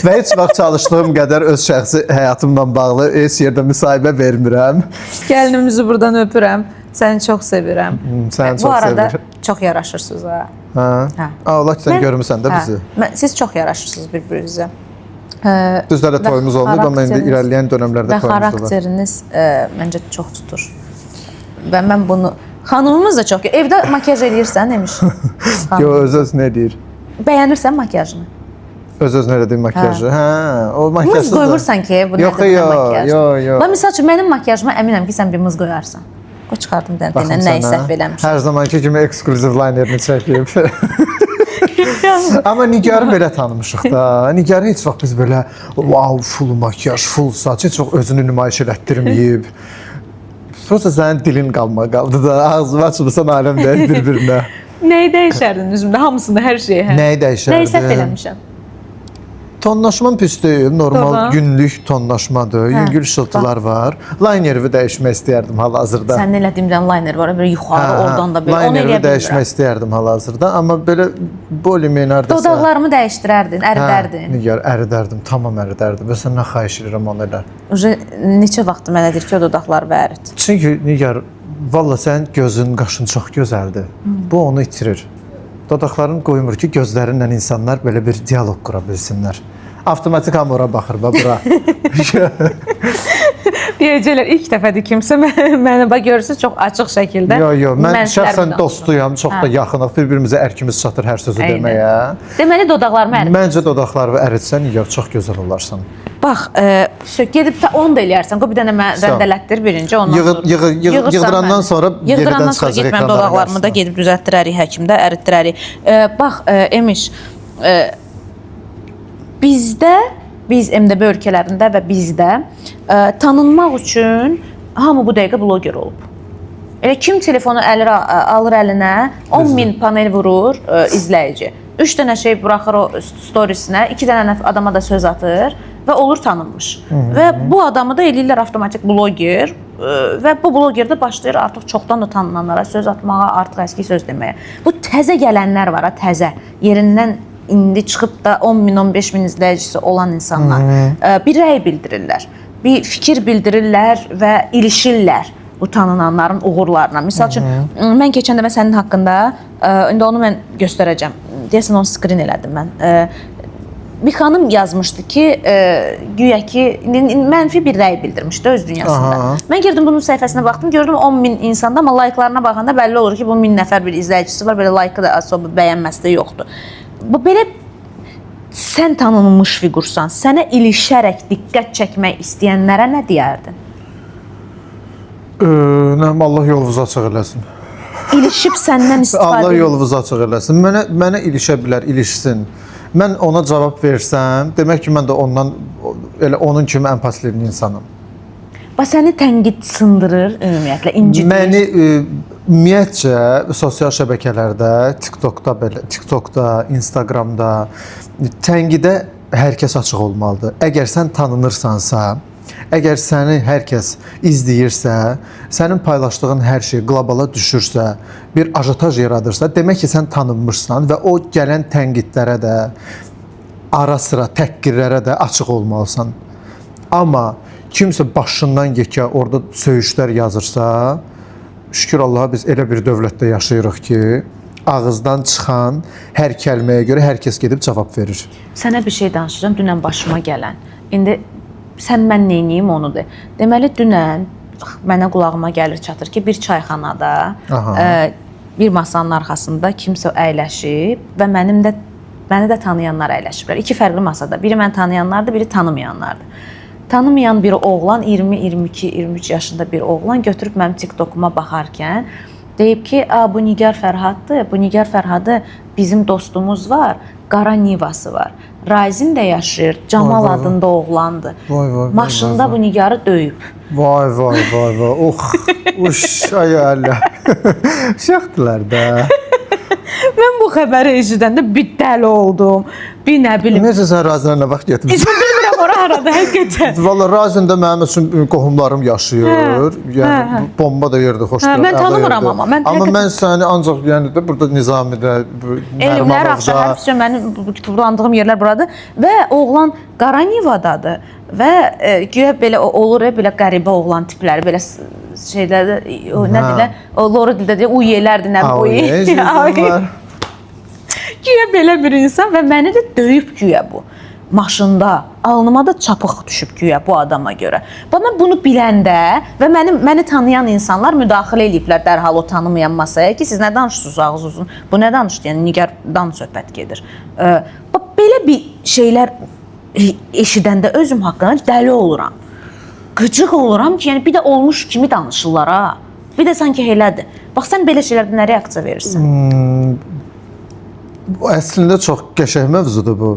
Və heç vaxt çalışdığım qədər öz şəxsi həyatımla bağlı heç yerdə müsahibə vermirəm. Gəlinimizi buradan öpürəm. Səni çox sevirəm. Səni çox Bu arada sevirəm. çox yaraşırsınız ha. Hə. Allah ki, sən görmüsən də bizi. Siz çox yaraşırsınız bir-birinizə. Düzdə də toyumuz oldu, amma indi irəliləyən dövrlərdə və toyumuz da var. xarakteriniz məncə çox tutur. Və mən bunu xanımımız da çox. Evdə makiyaj eləyirsən demiş. Yox, öz-özünə eləyir. Bəyənirsən makiyajını? Öz-özünə elədiyim makiyajı. Hə, o makiyajı Mız qoymursan ki, bu nədir makiyaj? Yox. Bax, misal üçün, mənim makiyajıma əminəm ki, sən bir mız qoyarsan. O çıxardım dəndindən, nəyi səhv eləmişəm. Hər zamanki kimi ekskluziv linerini çəkib. Amma Nigarı belə tanımışıq da. Nigarı heç vaxt biz belə wow, full makiyaj, full saç, heç vaxt özünü nümayiş elətdirməyib. Prosta sənin dilin qaldı da, ağzını açmısan aləm deyil bir-birinə. Nəyi dəyişərdin üzümdə? Hamısını, hər şeyi. Nəyi dəyişərdin? Nəyi səhv eləmişəm? Tonlaşmam pis deyil, normal günlük tonlaşmadır, yüngül şıltılar var. Linerimi dəyişmək istəyərdim hal-hazırda. Sənin elədiyimdən liner var, belə yuxarı, oradan da belə, onu eləyə Linerimi bilmirəm. dəyişmək istəyərdim hal-hazırda, amma belə bolimin haradasa... Dodaqlarımı dəyişdirərdin, əridərdin. Nigar, əridərdim, tamam əridərdim və səndən xahiş edirəm onu elə. Neçə vaxtı mənədir ki, o dodaqları ərit? Çünki Nigar, valla sənin gözün, qaşın çox gözəldir. Bu onu itirir. Dodaqların qoymur ki, gözlərinlə insanlar belə bir dialoq qura bilsinlər. Avtomatik hamı ora baxır, bura. Deyəcəklər, ilk dəfədir kimsə mənə görürsünüz çox açıq şəkildə. Yox, mən şəxsən dostuyam, çox da yaxınıq, bir-birimizə ərkimiz çatır hər sözü deməyə. Deməli, dodaqlarımı ərit. Məncə dodaqlarımı əritsən, Nigar, çox gözəl olarsan. Bax, gedib onu da eləyərsən, qoy bir dənə mən rəndələtdir birinci, ondan sonra. Yığdırandan sonra yenidən çıxacaq mən dodaqlarımı da gedib düzəltdirərik həkimdə, əritdirərik. Bax, Emiş, bizdə biz MDB ölkələrində və bizdə tanınmaq üçün hamı bu dəqiqə bloger olub. Elə kim telefonu alır əlinə, 10.000 panel vurur izləyici. 3 dənə şey buraxır o storiesinə, 2 dənə adama da söz atır və olur tanınmış. Və bu adamı da eləyirlər avtomatik bloger və bu bloger də başlayır artıq çoxdan da tanınanlara söz atmağa, artıq əski söz deməyə. Bu təzə gələnlər var, təzə. Yerindən indi çıxıb da 10.000, 15.000 izləyicisi olan insanlar bir rəy bildirirlər, bir fikir bildirirlər və ilişirlər bu tanınanların uğurlarına. Misal üçün, mən keçən dəfə sənin haqqında, indi onu mən göstərəcəm. Deyəsən, onu screen elədim mən. Bir xanım yazmışdı ki, güya ki, mənfi bir rəy bildirmişdi öz dünyasında. Mən girdim bunun səhifəsinə baxdım, gördüm 10.000 insanda, amma like'larına baxanda bəlli olur ki, bunun 1000 nəfər bir izləyicisi var, belə like'ı da особо bəyənməsi də yoxdur. Bu belə sən tanınmış figursan, sənə ilişərək diqqət çəkmək istəyənlərə nə deyərdin? Allah yolunuzu açıq eləsin. İlişib səndən istifadə Allah yolunuzu açıq eləsin. Mənə ilişə bilər, ilişsin. Mən ona cavab versəm, demək ki, mən də ondan elə onun kimi ən pasivli insanım. Bax, səni tənqid sındırır ümumiyyətlə, incidir. Məni ümumiyyətcə sosial şəbəkələrdə, TikTokda, Instagramda tənqidə hər kəs açıq olmalıdır. Əgər sən tanınırsansa, əgər səni hər kəs izləyirsə, sənin paylaşdığın hər şey qlobala düşürsə, bir ajotaj yaradırsa, demək ki, sən tanınmışsan və o gələn tənqidlərə də, ara sıra təhqirlərə də açıq olmalısan. Amma kimsə başından yekə orada söyüşlər yazırsa, şükür Allaha biz elə bir dövlətdə yaşayırıq ki, ağızdan çıxan hər kəlməyə görə hər kəs gedib cavab verir. Sənə bir şey danışacağım, dünən başıma gələn. İndi sən mən neyniyim onu de. Deməli, dünən mənə qulağıma gəlir çatır ki, bir çayxanada bir masanın arxasında kimsə əyləşib və məni də tanıyanlar əyləşiblər. 2 fərqli masada. Biri məni tanıyanlardır, biri tanımayanlardır. Tanımayan bir oğlan, 20, 22, 23 yaşında bir oğlan götürüb mənim TikTokuma baxarkən deyib ki, bu Nigar Fərhaddır. Bu Nigar Fərhadı bizim dostumuz var. Qara Nivası var. Raizin də yaşayır. Camal adında oğlandır. Maşında bu Nigarı döyüb. Vay. Uş, ay Allah. Şaxdılar da. Mən bu xəbəri eşidəndə bir dəli oldum. Bir nə bilim. Necə sən Razinə nə vaxt getmişsən? Heç bilmirəm ora harada, həqiqətən. Valla Razində mənim üçün qohumlarım yaşayır. Yəni bomba da yerdə xoşdur. Mən tanımıram amma. Amma mən səni ancaq yəni də burada Nizamidə, Elmlər, Axşar, mənim bulandığım yerlər buradır və oğlan Qara Nivadadır və güya belə olur, belə qəribə oğlan tipləri, belə şeylərdə nə deyirlər, o loro dildə deyir, uyelərdir, nə bu güya belə bir insan və məni də döyüb güya bu. Maşında, alnıma da çapıq düşüb güya bu adama görə. Mən bunu biləndə və məni tanıyan insanlar müdaxilə ediblər dərhal o tanımayan masaya ki, siz nə danışırsınız ağız uzun, bu nə danışdı, yəni Nigardan söhbət gedir. Belə bir şeylər eşidəndə özüm haqqında dəli oluram. Qıcıq oluram ki, yəni bir də olmuş kimi danışırlar ha. Bir də sanki elədir. Bax, sən belə şeylərdə nə reaksiya verirsən? Əslində çox qəşəng mövzudur bu.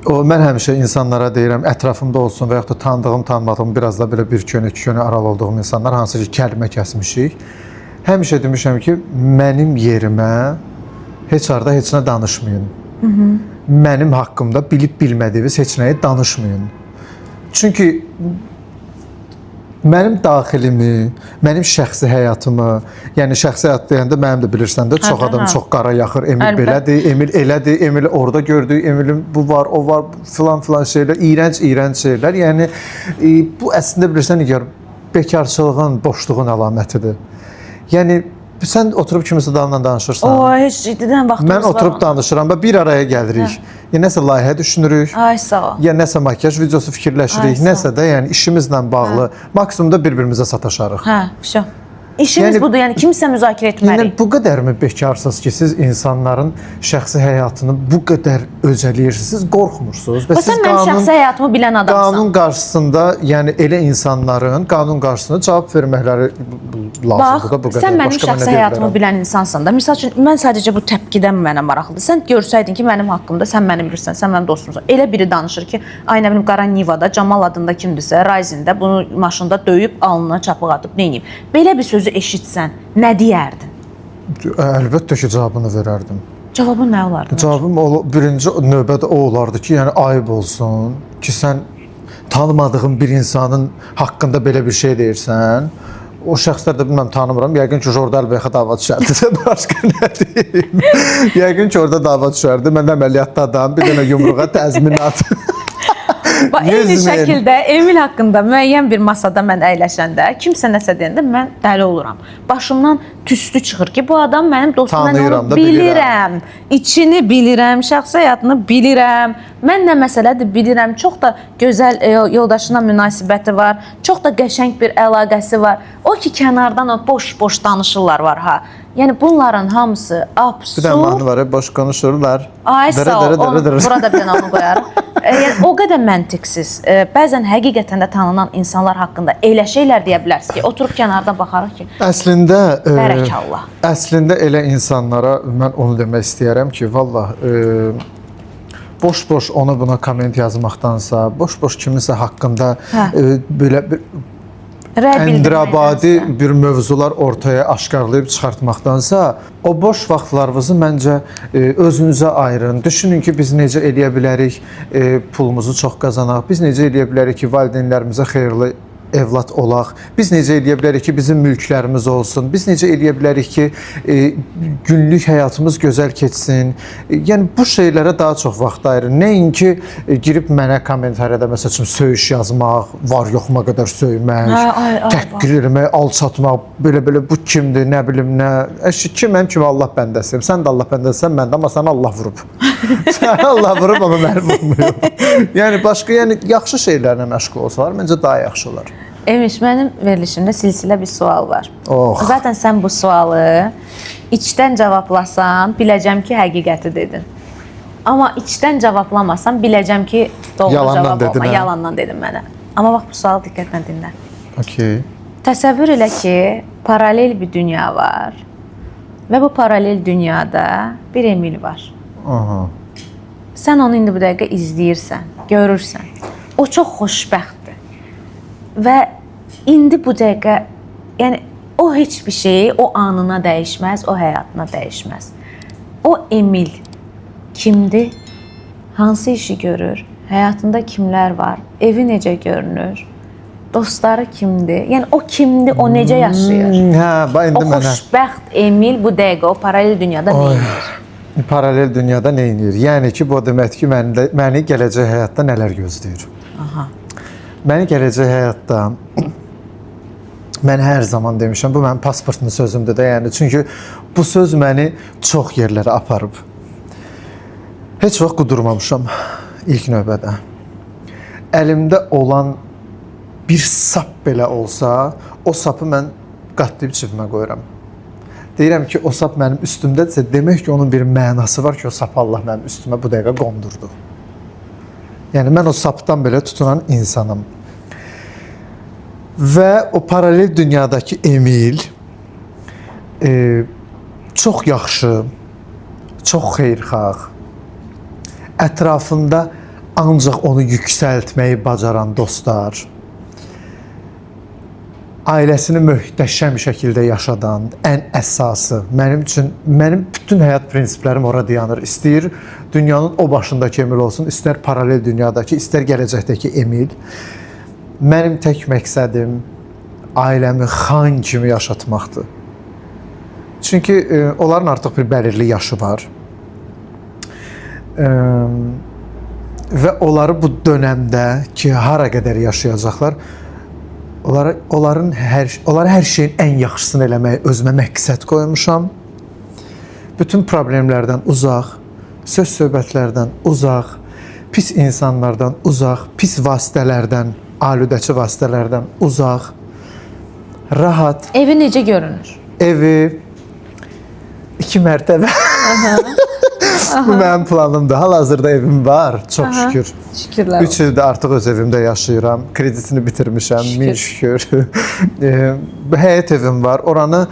Mən həmişə insanlara deyirəm, ətrafımda olsun və yaxud da tanıdığım, tanımadığım, biraz da belə bir könü, iki könü aralı olduğum insanlar, hansı ki, kəlmə kəsmişik. Həmişə demişəm ki, mənim yerimə heç arada heç nə danışmayın. Mənim haqqımda bilib-bilmədiyiniz heç nəyi danışmayın. Çünki mənim daxilimi, mənim şəxsi həyatımı, yəni şəxsi həyat deyəndə mənim də bilirsən də çox adam çox qara yaxır, Emil belədir, Emil elədir, Emil orada gördük, Emilin bu var, o var, filan şeylər, iyrənc şeylər. Yəni bu əslində bilirsən Nigar, bekarçılığın, boşluğun əlamətidir. Yəni sən oturub kimisə adamla danışırsan. Heç ciddidən vaxtımız var. Mən oturub danışıram və bir araya gəlirik. Ya nəsə layihə düşünürük. Ay sağ ol. Ya nəsə makyaj videosu fikirləşirik. Nəsə də yəni işimizlə bağlı maksimumda bir-birimizə sataşarıq. Hə, vəsə. İşimiz Yəni- budur, yəni kimsə müzakirə Yəni etməliyik. bu qədərmi bekarsınız ki, siz insanların şəxsi həyatını bu qədər öcələyirsiniz, siz qorxmursunuz və Və sən mənim şəxsi həyatımı bilən adamsan. qanun qarşısında, yəni elə insanların qanun qarşısında cavab verməkləri lazımdır da bu qədər. Sən mənim Başqa mən nə şəxsi deyə həyatımı bilərəm? bilən insansan da. Məsəl üçün mən sadəcə bu təpkidən mənə maraqlıdır. Sən görsəydin ki, mənim haqqımda sən məni bilirsən, sən mənim dostumsan. Elə biri danışır ki, ay nə bilim Qara Nivada Camal adında kimdirsə, Rising-də bunu maşında döyüb alnına çapıq atıb nə edib. Belə bir sözü eşitsən, nə deyərdin? Əlbəttə ki, cavabını verərdim. Cavabın nə olardı? Cavabım birinci növbədə o olardı ki, yəni ayıb olsun ki, sən tanımadığın bir insanın haqqında belə bir şey deyirsən. O şəxslər də bilməm tanımıram. Yəqin ki, orada əlbəttə dava düşərdi. Başqa nə deyim? Yəqin ki, orada dava düşərdi. Mən əməliyyatda adam, bir dənə yumruğa təzminat. Bax, eyni 100 min. şəkildə Emil haqqında müəyyən bir masada mən əyləşəndə, kimsə nəsə deyəndə mən dəli oluram. Başımdan tüstü çıxır ki, bu adam mənim dostum, mən Tanıyıram onu da, bilirəm. İçini bilirəm, şəxsi həyatını bilirəm. Mən nə məsələdir bilirəm. Çox da gözəl yoldaşına münasibəti var. Çox da qəşəng bir əlaqəsi var. O ki, kənardan o boş-boş danışırlar var ha. Yəni bunların hamısı Bir dənə absurd. mahnı var, boş konuşurlar. Ay Dərə, sağ ol, dərə, dərə, onu, dərə. burada bir dənə onu qoyarıq. Yəni, o qədər məntiqsiz, bəzən həqiqətən də tanınan insanlar haqqında elə şeylər deyə bilərsiniz ki, oturub kənarda baxarıq ki, Əslində bərəkallah. Əslində elə insanlara mən onu demək istəyərəm ki, vallah boş-boş ona buna komment yazmaqdansa, boş-boş kiminsə haqqında belə bir Rəy əndirabadi bildirməkdənsə. bir mövzular ortaya aşkarlayıb çıxartmaqdansa, o boş vaxtlarınızı məncə özünüzə ayırın. Düşünün ki, biz necə eləyə bilərik pulumuzu çox qazanaq, biz necə eləyə bilərik ki, valideynlərimizə xeyirli evlad olaq, biz necə eləyə bilərik ki, bizim mülklərimiz olsun, biz necə eləyə bilərik ki, günlük həyatımız gözəl keçsin. Yəni, bu şeylərə daha çox vaxt ayırın. Nəinki girib mənə kommentariyada, məsəl üçün, söyüş yazmaq, var yoxuma qədər söymək, təhqir eləmək, alçatmaq, belə-belə bu kimdir, nə bilim, nə. Kiməm, kimi Allah bəndəsiyəm. Sən də Allah bəndəsisən, mən də, amma səni Allah vurub. Səni Allah vurub, amma məni vurmuyor. Yəni, başqa, yaxşı şeylərlə məşğul olsalar, məncə daha yaxşı olar. Emiş, mənim verilişimdə silsilə bir sual var. Oh. Zaten sən bu sualı içdən cavablasan, biləcəm ki, həqiqəti dedin. Amma içdən cavablamasan, biləcəm ki, doğru Yalandan cavab dedin, olma. hə? Yalandan dedim mənə. Amma bax, bu sualı diqqətlə dinlə. Okay. Təsəvvür elə ki, paralel bir dünya var və bu paralel dünyada bir Emil var. Aha. Sən onu indi bu dəqiqə izləyirsən, görürsən. O çox xoşbəxtdir. Və indi bu dəqiqə, yəni o heç bir şeyi o anına dəyişməz, o həyatına dəyişməz. O Emil kimdir? Hansı işi görür? Həyatında kimlər var? Evi necə görünür? Dostları kimdir? Yəni o kimdir? O necə yaşayır? Hə, bax O indi mənə xoşbəxt Emil bu dəqiqə o paralel dünyada nə edir? paralel dünyada nə edir? Yəni ki, bu demək ki, məni gələcək həyatda nələr gözləyir? Aha. Məni gələcək həyatda mən hər zaman demişəm, bu mənim pasportun sözümdür də, yəni çünki bu söz məni çox yerlərə aparıb. Heç vaxt qudurmamışam ilk növbədə. Əlimdə olan bir sap belə olsa, o sapı mən qatlayıb cibimə qoyuram. Deyirəm ki, o sap mənim üstümdədirsə, demək ki, onun bir mənası var ki, o sapı Allah mənim üstümə bu dəqiqə qondurdu. Yəni, mən o sapdan belə tutunan insanım. Və o paralel dünyadakı Emil çox yaxşı, çox xeyirxah, ətrafında ancaq onu yüksəltməyi bacaran dostlar, ailəsini möhtəşəm şəkildə yaşadan, ən əsası, mənim üçün, mənim bütün həyat prinsiplərim ora dayanır. İstəyir dünyanın o başındakı Emil olsun, istər paralel dünyadakı, istər gələcəkdəki Emil. Mənim tək məqsədim ailəmi xan kimi yaşatmaqdır. Çünki onların artıq bir bəlirli yaşı var. Və onları bu dönəmdə ki, hara qədər yaşayacaqlar, onları hər şeyin ən yaxşısını eləməyi özümə məqsəd qoymuşam. Bütün problemlərdən uzaq, söz-söhbətlərdən uzaq, pis insanlardan uzaq, pis vasitələrdən, aludəçi vasitələrdən uzaq, rahat. Evi necə görünür? Evi 2 mərtəbə. Bu mənim planımdır. Hal-hazırda evim var, çox şükür. Şükürlər. 3 ildir artıq öz evimdə yaşayıram. Kreditini bitirmişəm, min şükür. Həyət evim var. Oranı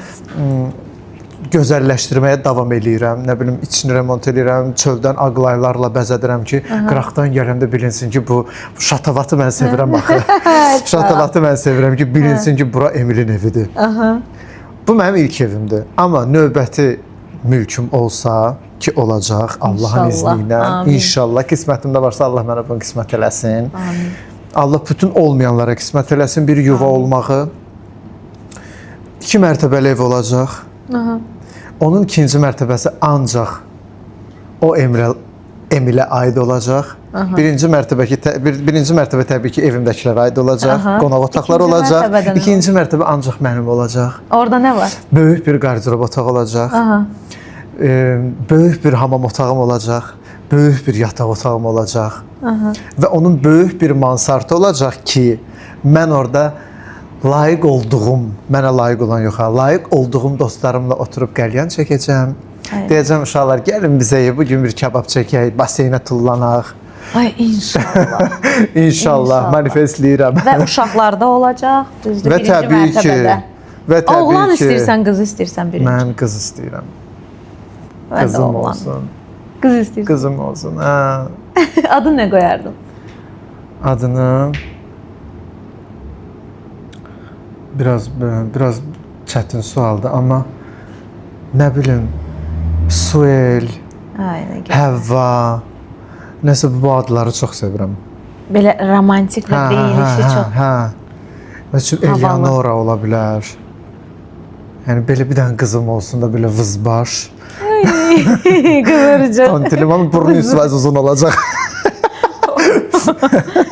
gözəlləşdirməyə davam eləyirəm. Nə bilim, içini remont eləyirəm, çöldən ağlaylarla bəzədirəm ki, qıraqdan gələndə bilinsin ki, bu şatavatı mən sevirəm axı. Şatavatı mən sevirəm ki, bilinsin ki, bura Emilin evidir. Bu mənim ilk evimdir. Amma növbəti mülküm olsa ki, olacaq Allahın izni ilə. İnşallah qismətimdə varsa Allah mənə bunu qismət eləsin. Amin. Allah bütün olmayanlara qismət eləsin bir yuva olmağı. 2 mərtəbəli ev olacaq. Onun 2-ci mərtəbəsi ancaq o Emilə aid olacaq. Birinci mərtəbə təbii ki, evimdəkilərə aid olacaq. Qonaq otaqlar olacaq. İkinci mərtəbə ancaq mənim olacaq. Orada nə var? Böyük bir qardırob otağı olacaq. Böyük bir hamam otağım olacaq. Böyük bir yataq otağım olacaq. Və onun böyük bir mansardı olacaq ki, mən orada layiq olduğum, mənə layiq olan yox, layiq olduğum dostlarımla oturub qəlyan çəkəcəm. Deyəcəm uşaqlar, gəlin bizə bugün bir kebab çəkək, baseynə tullanaq. Ay, inşallah. İnşallah, manifestləyirəm. Və uşaqlarda olacaq, düzdür, birinci mərtəbədə. Və təbii ki, oğlan istəyirsən, qız istəyirsən birinci. Mən qız istəyirəm. Mən də oğlan. Olsun. Qız istəyirsən. Qızım olsun. Adını nə qoyardın? Adını biraz çətin sualdır, amma nə bilim, Suel, Həvva, nəsə bu adları çox sevirəm. Belə romantik və deyilişi çox. Məsələn, Eleonora ola bilər. Yəni, belə bir dənə qızım olsun da, belə vızbaş. Qıvırcıq. Tantilimanın burnu üstü uzun olacaq.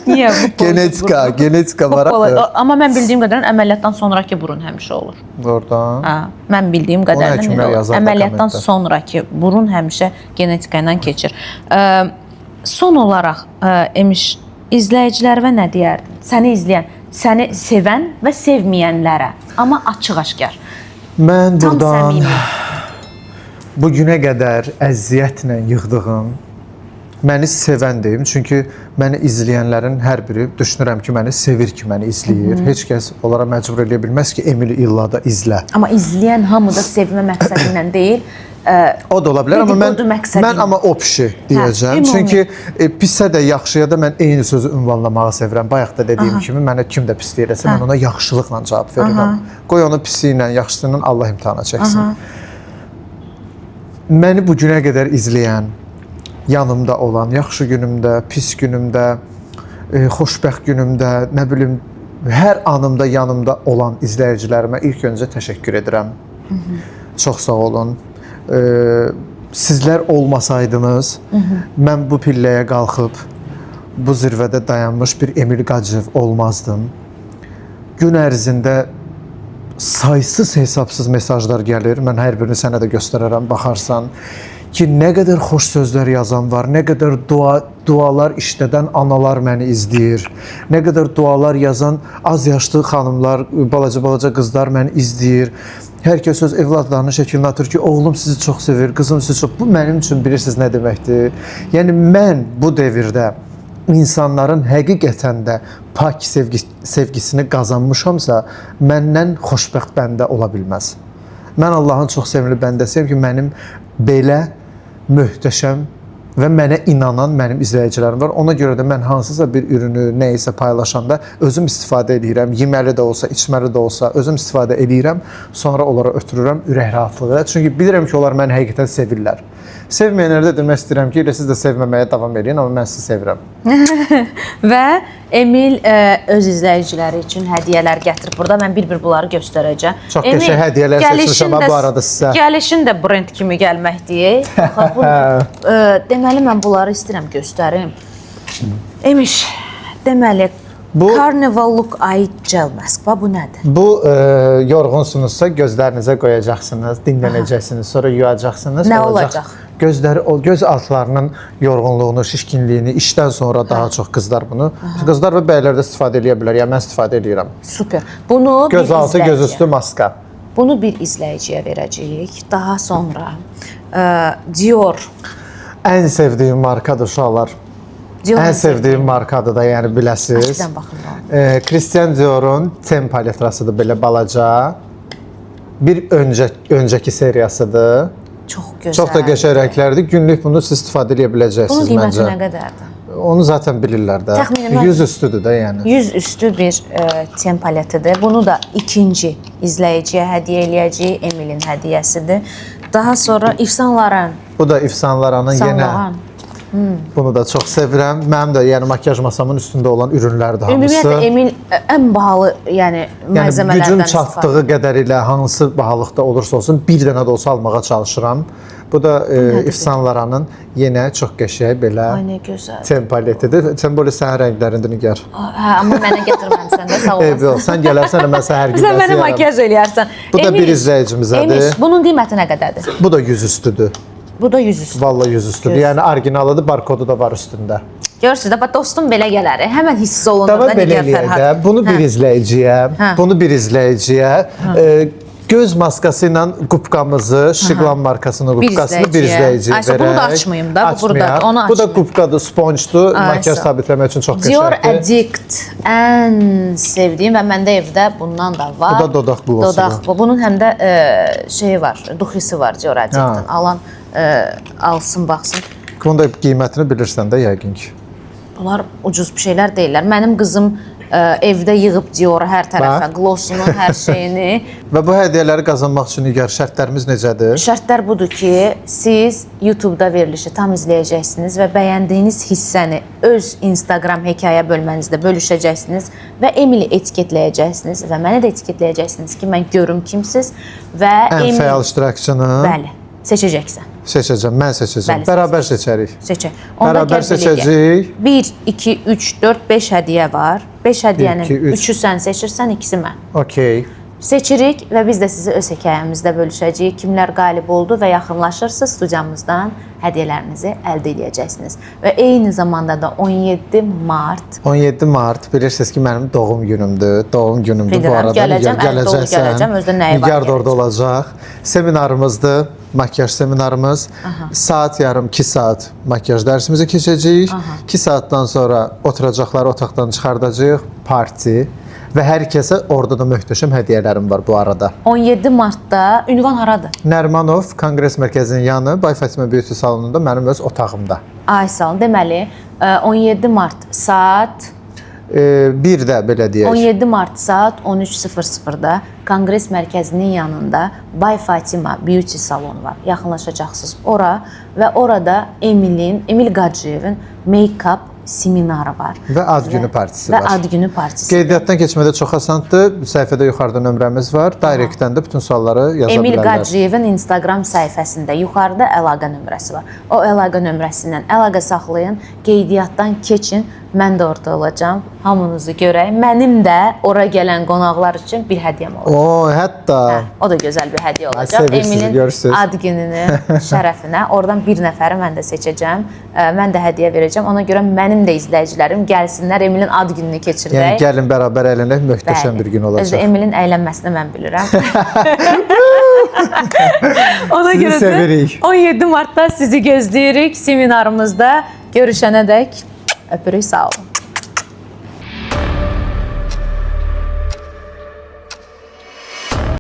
Niyə? Genetika var. Amma mən bildiyim qədərən əməliyyatdan sonraki burun həmişə olur. Doğrudan. Mən bildiyim qədərən əməliyyatdan sonraki burun həmişə genetika ilə keçir. Son olaraq Emiş, izləyicilərə nə deyərdin? Səni izləyən, səni sevən və sevməyənlərə, amma açıq-aşkar. Mən buradan bu günə qədər əziyyətlə yığdığım, məni sevən deyim, çünki məni izləyənlərin hər biri düşünürəm ki, məni sevir ki, məni izləyir. Heç kəs onlara məcbur edə bilməz ki, Emili illa da izlə. Amma izləyən hamı da sevmə məqsədi ilə deyil. O da ola bilər, amma mən amma opşi deyəcəm. Çünki pisə də, yaxşıya da mən eyni sözü ünvanlamağı sevirəm. Bayaq da dediyim kimi, mənə kim də pislik eləsə, mən ona yaxşılıqla cavab verirəm. Qoy onu pisi ilə, yaxşısı ilə Allah imtihana çəksin. Məni bu günə qədər izləyən, yanımda olan, yaxşı günümdə, pis günümdə, xoşbəxt günümdə, nə bilim, hər anımda yanımda olan izləyicilərimə ilk öncə təşəkkür edirəm. Çox sağ olun. Sizlər olmasaydınız, mən bu pilləyə qalxıb, bu zirvədə dayanmış bir Emil Qaciyev olmazdım. Gün ərzində saysız hesabsız mesajlar gəlir. Mən hər birini sənə də göstərərəm, baxarsan ki, nə qədər xoş sözlər yazan var, nə qədər dualar işlədən analar məni izləyir, nə qədər dualar yazan az yaşlı xanımlar, balaca qızlar məni izləyir. Hər kəs öz evladlarının şəklini atır ki, oğlum sizi çox sevir, qızım sizi çox. Bu mənim üçün bilirsiniz nə deməkdir? Yəni, mən bu devirdə insanların həqiqətən də pak sevgisini qazanmışamsa, məndən xoşbəxt bəndə ola bilməz. Mən Allahın çox sevimli bəndəsiyəm ki, mənim belə möhtəşəm və mənə inanan mənim izləyicilərim var. Ona görə də mən hansısa bir ürünü, nəyisə paylaşanda özüm istifadə edirəm. Yeməli də olsa, içməli də olsa özüm istifadə edirəm. Sonra onlara ötürürəm ürək rahatlığı. Çünki bilirəm ki, onlar məni həqiqətən sevirlər. Sevməyənlərə də demək istəyirəm ki, elə siz də sevməməyə davam edin, amma mən sizi sevirəm. Və Emil öz izləyiciləri üçün hədiyyələr gətirib burada. Mən bir-bir bunları göstərəcəm. Çox qəşəng hədiyyələr seçmişəm bu arada sizə. Gəlişin də brend kimi gəlməkdir. Deməli, mən bunları istəyirəm göstərim. Emiş, deməli, Carnival Look Eye Gel Mask. Bu nədir? Bu, yorğunsunuzsa gözlərinizə qoyacaqsınız, dinlənəcəksiniz, sonra yuyacaqsınız. Nə olacaq? gözləri, o göz altlarının yorğunluğunu, şişkinliyini işdən sonra daha çox qızlar bunu. Qızlar və bəylər də istifadə edə bilər. Yəni mən istifadə edirəm. Super. Bunu Göz bir altı, izləyiciyə- göz üstü maska. Bunu bir izləyiciyə verəcəyik. Daha sonra Dior. Ən sevdiyim markadır uşaqlar. Dior Ən sevdiyim markadır da, yəni biləsiniz. Açıdan baxın. Christian Dior'un Tem paletrasıdır, belə balaca. Bir öncəki seriyasıdır. Çox gözəl. Çox da qəşəng rənglərdir. Günlük bunu siz istifadə edə Bunun biləcəksiniz qiyməti məncə. nə qədərdir? Onu zaten bilirlər də. Təxminən 100 üstüdür də yəni. 100 üstü bir tem paletidir. Bunu da ikinci izləyiciyə hədiyyə eləyəcəyik. Emilin hədiyyəsidir. Daha sonra İfsanların. Bu da İfsanlaranın yenə. Bunu da çox sevirəm. Mənim də yəni makyaj masamın üstündə olan ürünlərdir hamısı. Ümumiyyətlə Emil ən bahalı yəni Yəni malzemələrdən gücüm istifadə. çatdığı qədərilə hansı bahalıqda olursa olsun bir dənə də olsa almağa çalışıram. Bu da İfsanlaranın yenə çox qəşəng belə Ay nə gözəl. tem paletidir. Sən belə səhər rənglərində nigar. Hə, amma mənə gətirməmisən də sağ Eybi olasın. yox, sən gələrsən də mən səhər gün Sən mənə bəsləyərəm. makyaj eləyərsən. Bu da Emil, bir izləyicimizədir. Emil, bunun qiyməti nə qədərdir? Bu da 100 üstüdür. Bu da 100 üstü. Vallahi 100 üstüdür. Yəni orijinalıdır, barkodu da var üstündə. Görürsüz də, bax dostum belə gələr. Həmən hiss olunur Davay da belə Nigar eləyək Fərhad. də. Bunu bir izləyiciyə, Hə. bunu bir izləyiciyə göz maskası ilə qubqamızı, Şiqlan markasının qubqasını bir izləyiciyə Ayşə, verək. bunu da açmayım da, bu burada, Açmayaq. onu Bu da açmayım. qubqadır, sponjdur, makyaj sağ ol. sabitləmək üçün çox Dior qəşəngdir. Addict ən sevdiyim və məndə evdə bundan da var. Bu da dodaq qlossudur. Dodaq bu. Bunun həm də şeyi var, duxisi var Dior Addict'in. Alan alsın, baxsın. Bunun da qiymətini bilirsən də yəqin ki. Bunlar ucuz bir şeylər deyillər. Mənim qızım evdə yığıb Dior-u hər tərəfə, glossunu, hər şeyini. Və bu hədiyyələri qazanmaq üçün digər şərtlərimiz necədir? Şərtlər budur ki, siz YouTube-da verilişi tam izləyəcəksiniz və bəyəndiyiniz hissəni öz Instagram hekayə bölmənizdə bölüşəcəksiniz və Emili etiketləyəcəksiniz və məni də etiketləyəcəksiniz ki, mən görüm kimsiz və Ən fəal iştirakçını Bəli, seçəcəksən. seçəcəm, mən seçəcəm. Bəli, Bərabər seçərik. Seçək. Bərabər seçəcəyik. 1, 2, 3, 4, 5 hədiyyə var. 5 hədiyyənin 1, 2, 3. 3-ü sən seçirsən, ikisi mən. Okey. Seçirik və biz də sizi öz hekayəmizdə bölüşəcəyik. Kimlər qalib oldu və yaxınlaşırsa studiyamızdan hədiyyələrinizi əldə edəcəksiniz. Və eyni zamanda da 17 mart 17 mart bilirsiniz ki, mənim doğum günümdür. Doğum günümdür bu Bilirəm, arada. gələcəm, əldə olub gələcəm, özdə nəyi var Nigar da orada gələcəm. olacaq. Seminarımızdır, makyaj seminarımız. Saat yarım 2 saat makyaj dərsimizi keçəcəyik. 2 saatdan sonra oturacaqları otaqdan çıxardacağıq, parti və hər kəsə orada da möhtəşəm hədiyyələrim var bu arada. 17 martda ünvan haradır? Nərmanov Konqres Mərkəzinin yanı Bay Fatimə Beauty salonunda mənim öz otağımda. Ay sağ ol. Deməli, 17 mart saat Bir də belə deyək. 17 mart saat 13:00-da Konqres Mərkəzinin yanında Bay Fatima Beauty salonu var. Yaxınlaşacaqsınız ora və orada Emil Qacıyevin make-up seminarı var. Və ad günü partisi Və var. ad günü partisi. Qeydiyyatdan keçmədə çox asandır. Səhifədə yuxarıda nömrəmiz var. Direktdən də bütün sualları yaza Emil bilərlər. Qacıyevin Instagram səhifəsində yuxarıda əlaqə nömrəsi var. O əlaqə nömrəsindən əlaqə saxlayın, qeydiyyatdan keçin. Mən də orada olacağam. Hamınızı görək. Mənim də ora gələn qonaqlar üçün bir hədiyyəm olacaq. O, hətta O da gözəl bir hədiyyə olacaq. sevirsiniz, Emilin görürsünüz. ad gününü şərəfinə. Oradan bir nəfəri mən də seçəcəm. Mən də hədiyyə verəcəm. Ona görə mənim də izləyicilərim gəlsinlər, Emilin ad gününü keçirdək. yəni gəlin bərabər əylənək, möhtəşəm bir gün Özdə olacaq. Emilin əylənməsini mən bilirəm. Ona Sizi görə də sevirik. 17 martda sizi gözləyirik seminarımızda. Görüşənədək öpürük, sağ olun.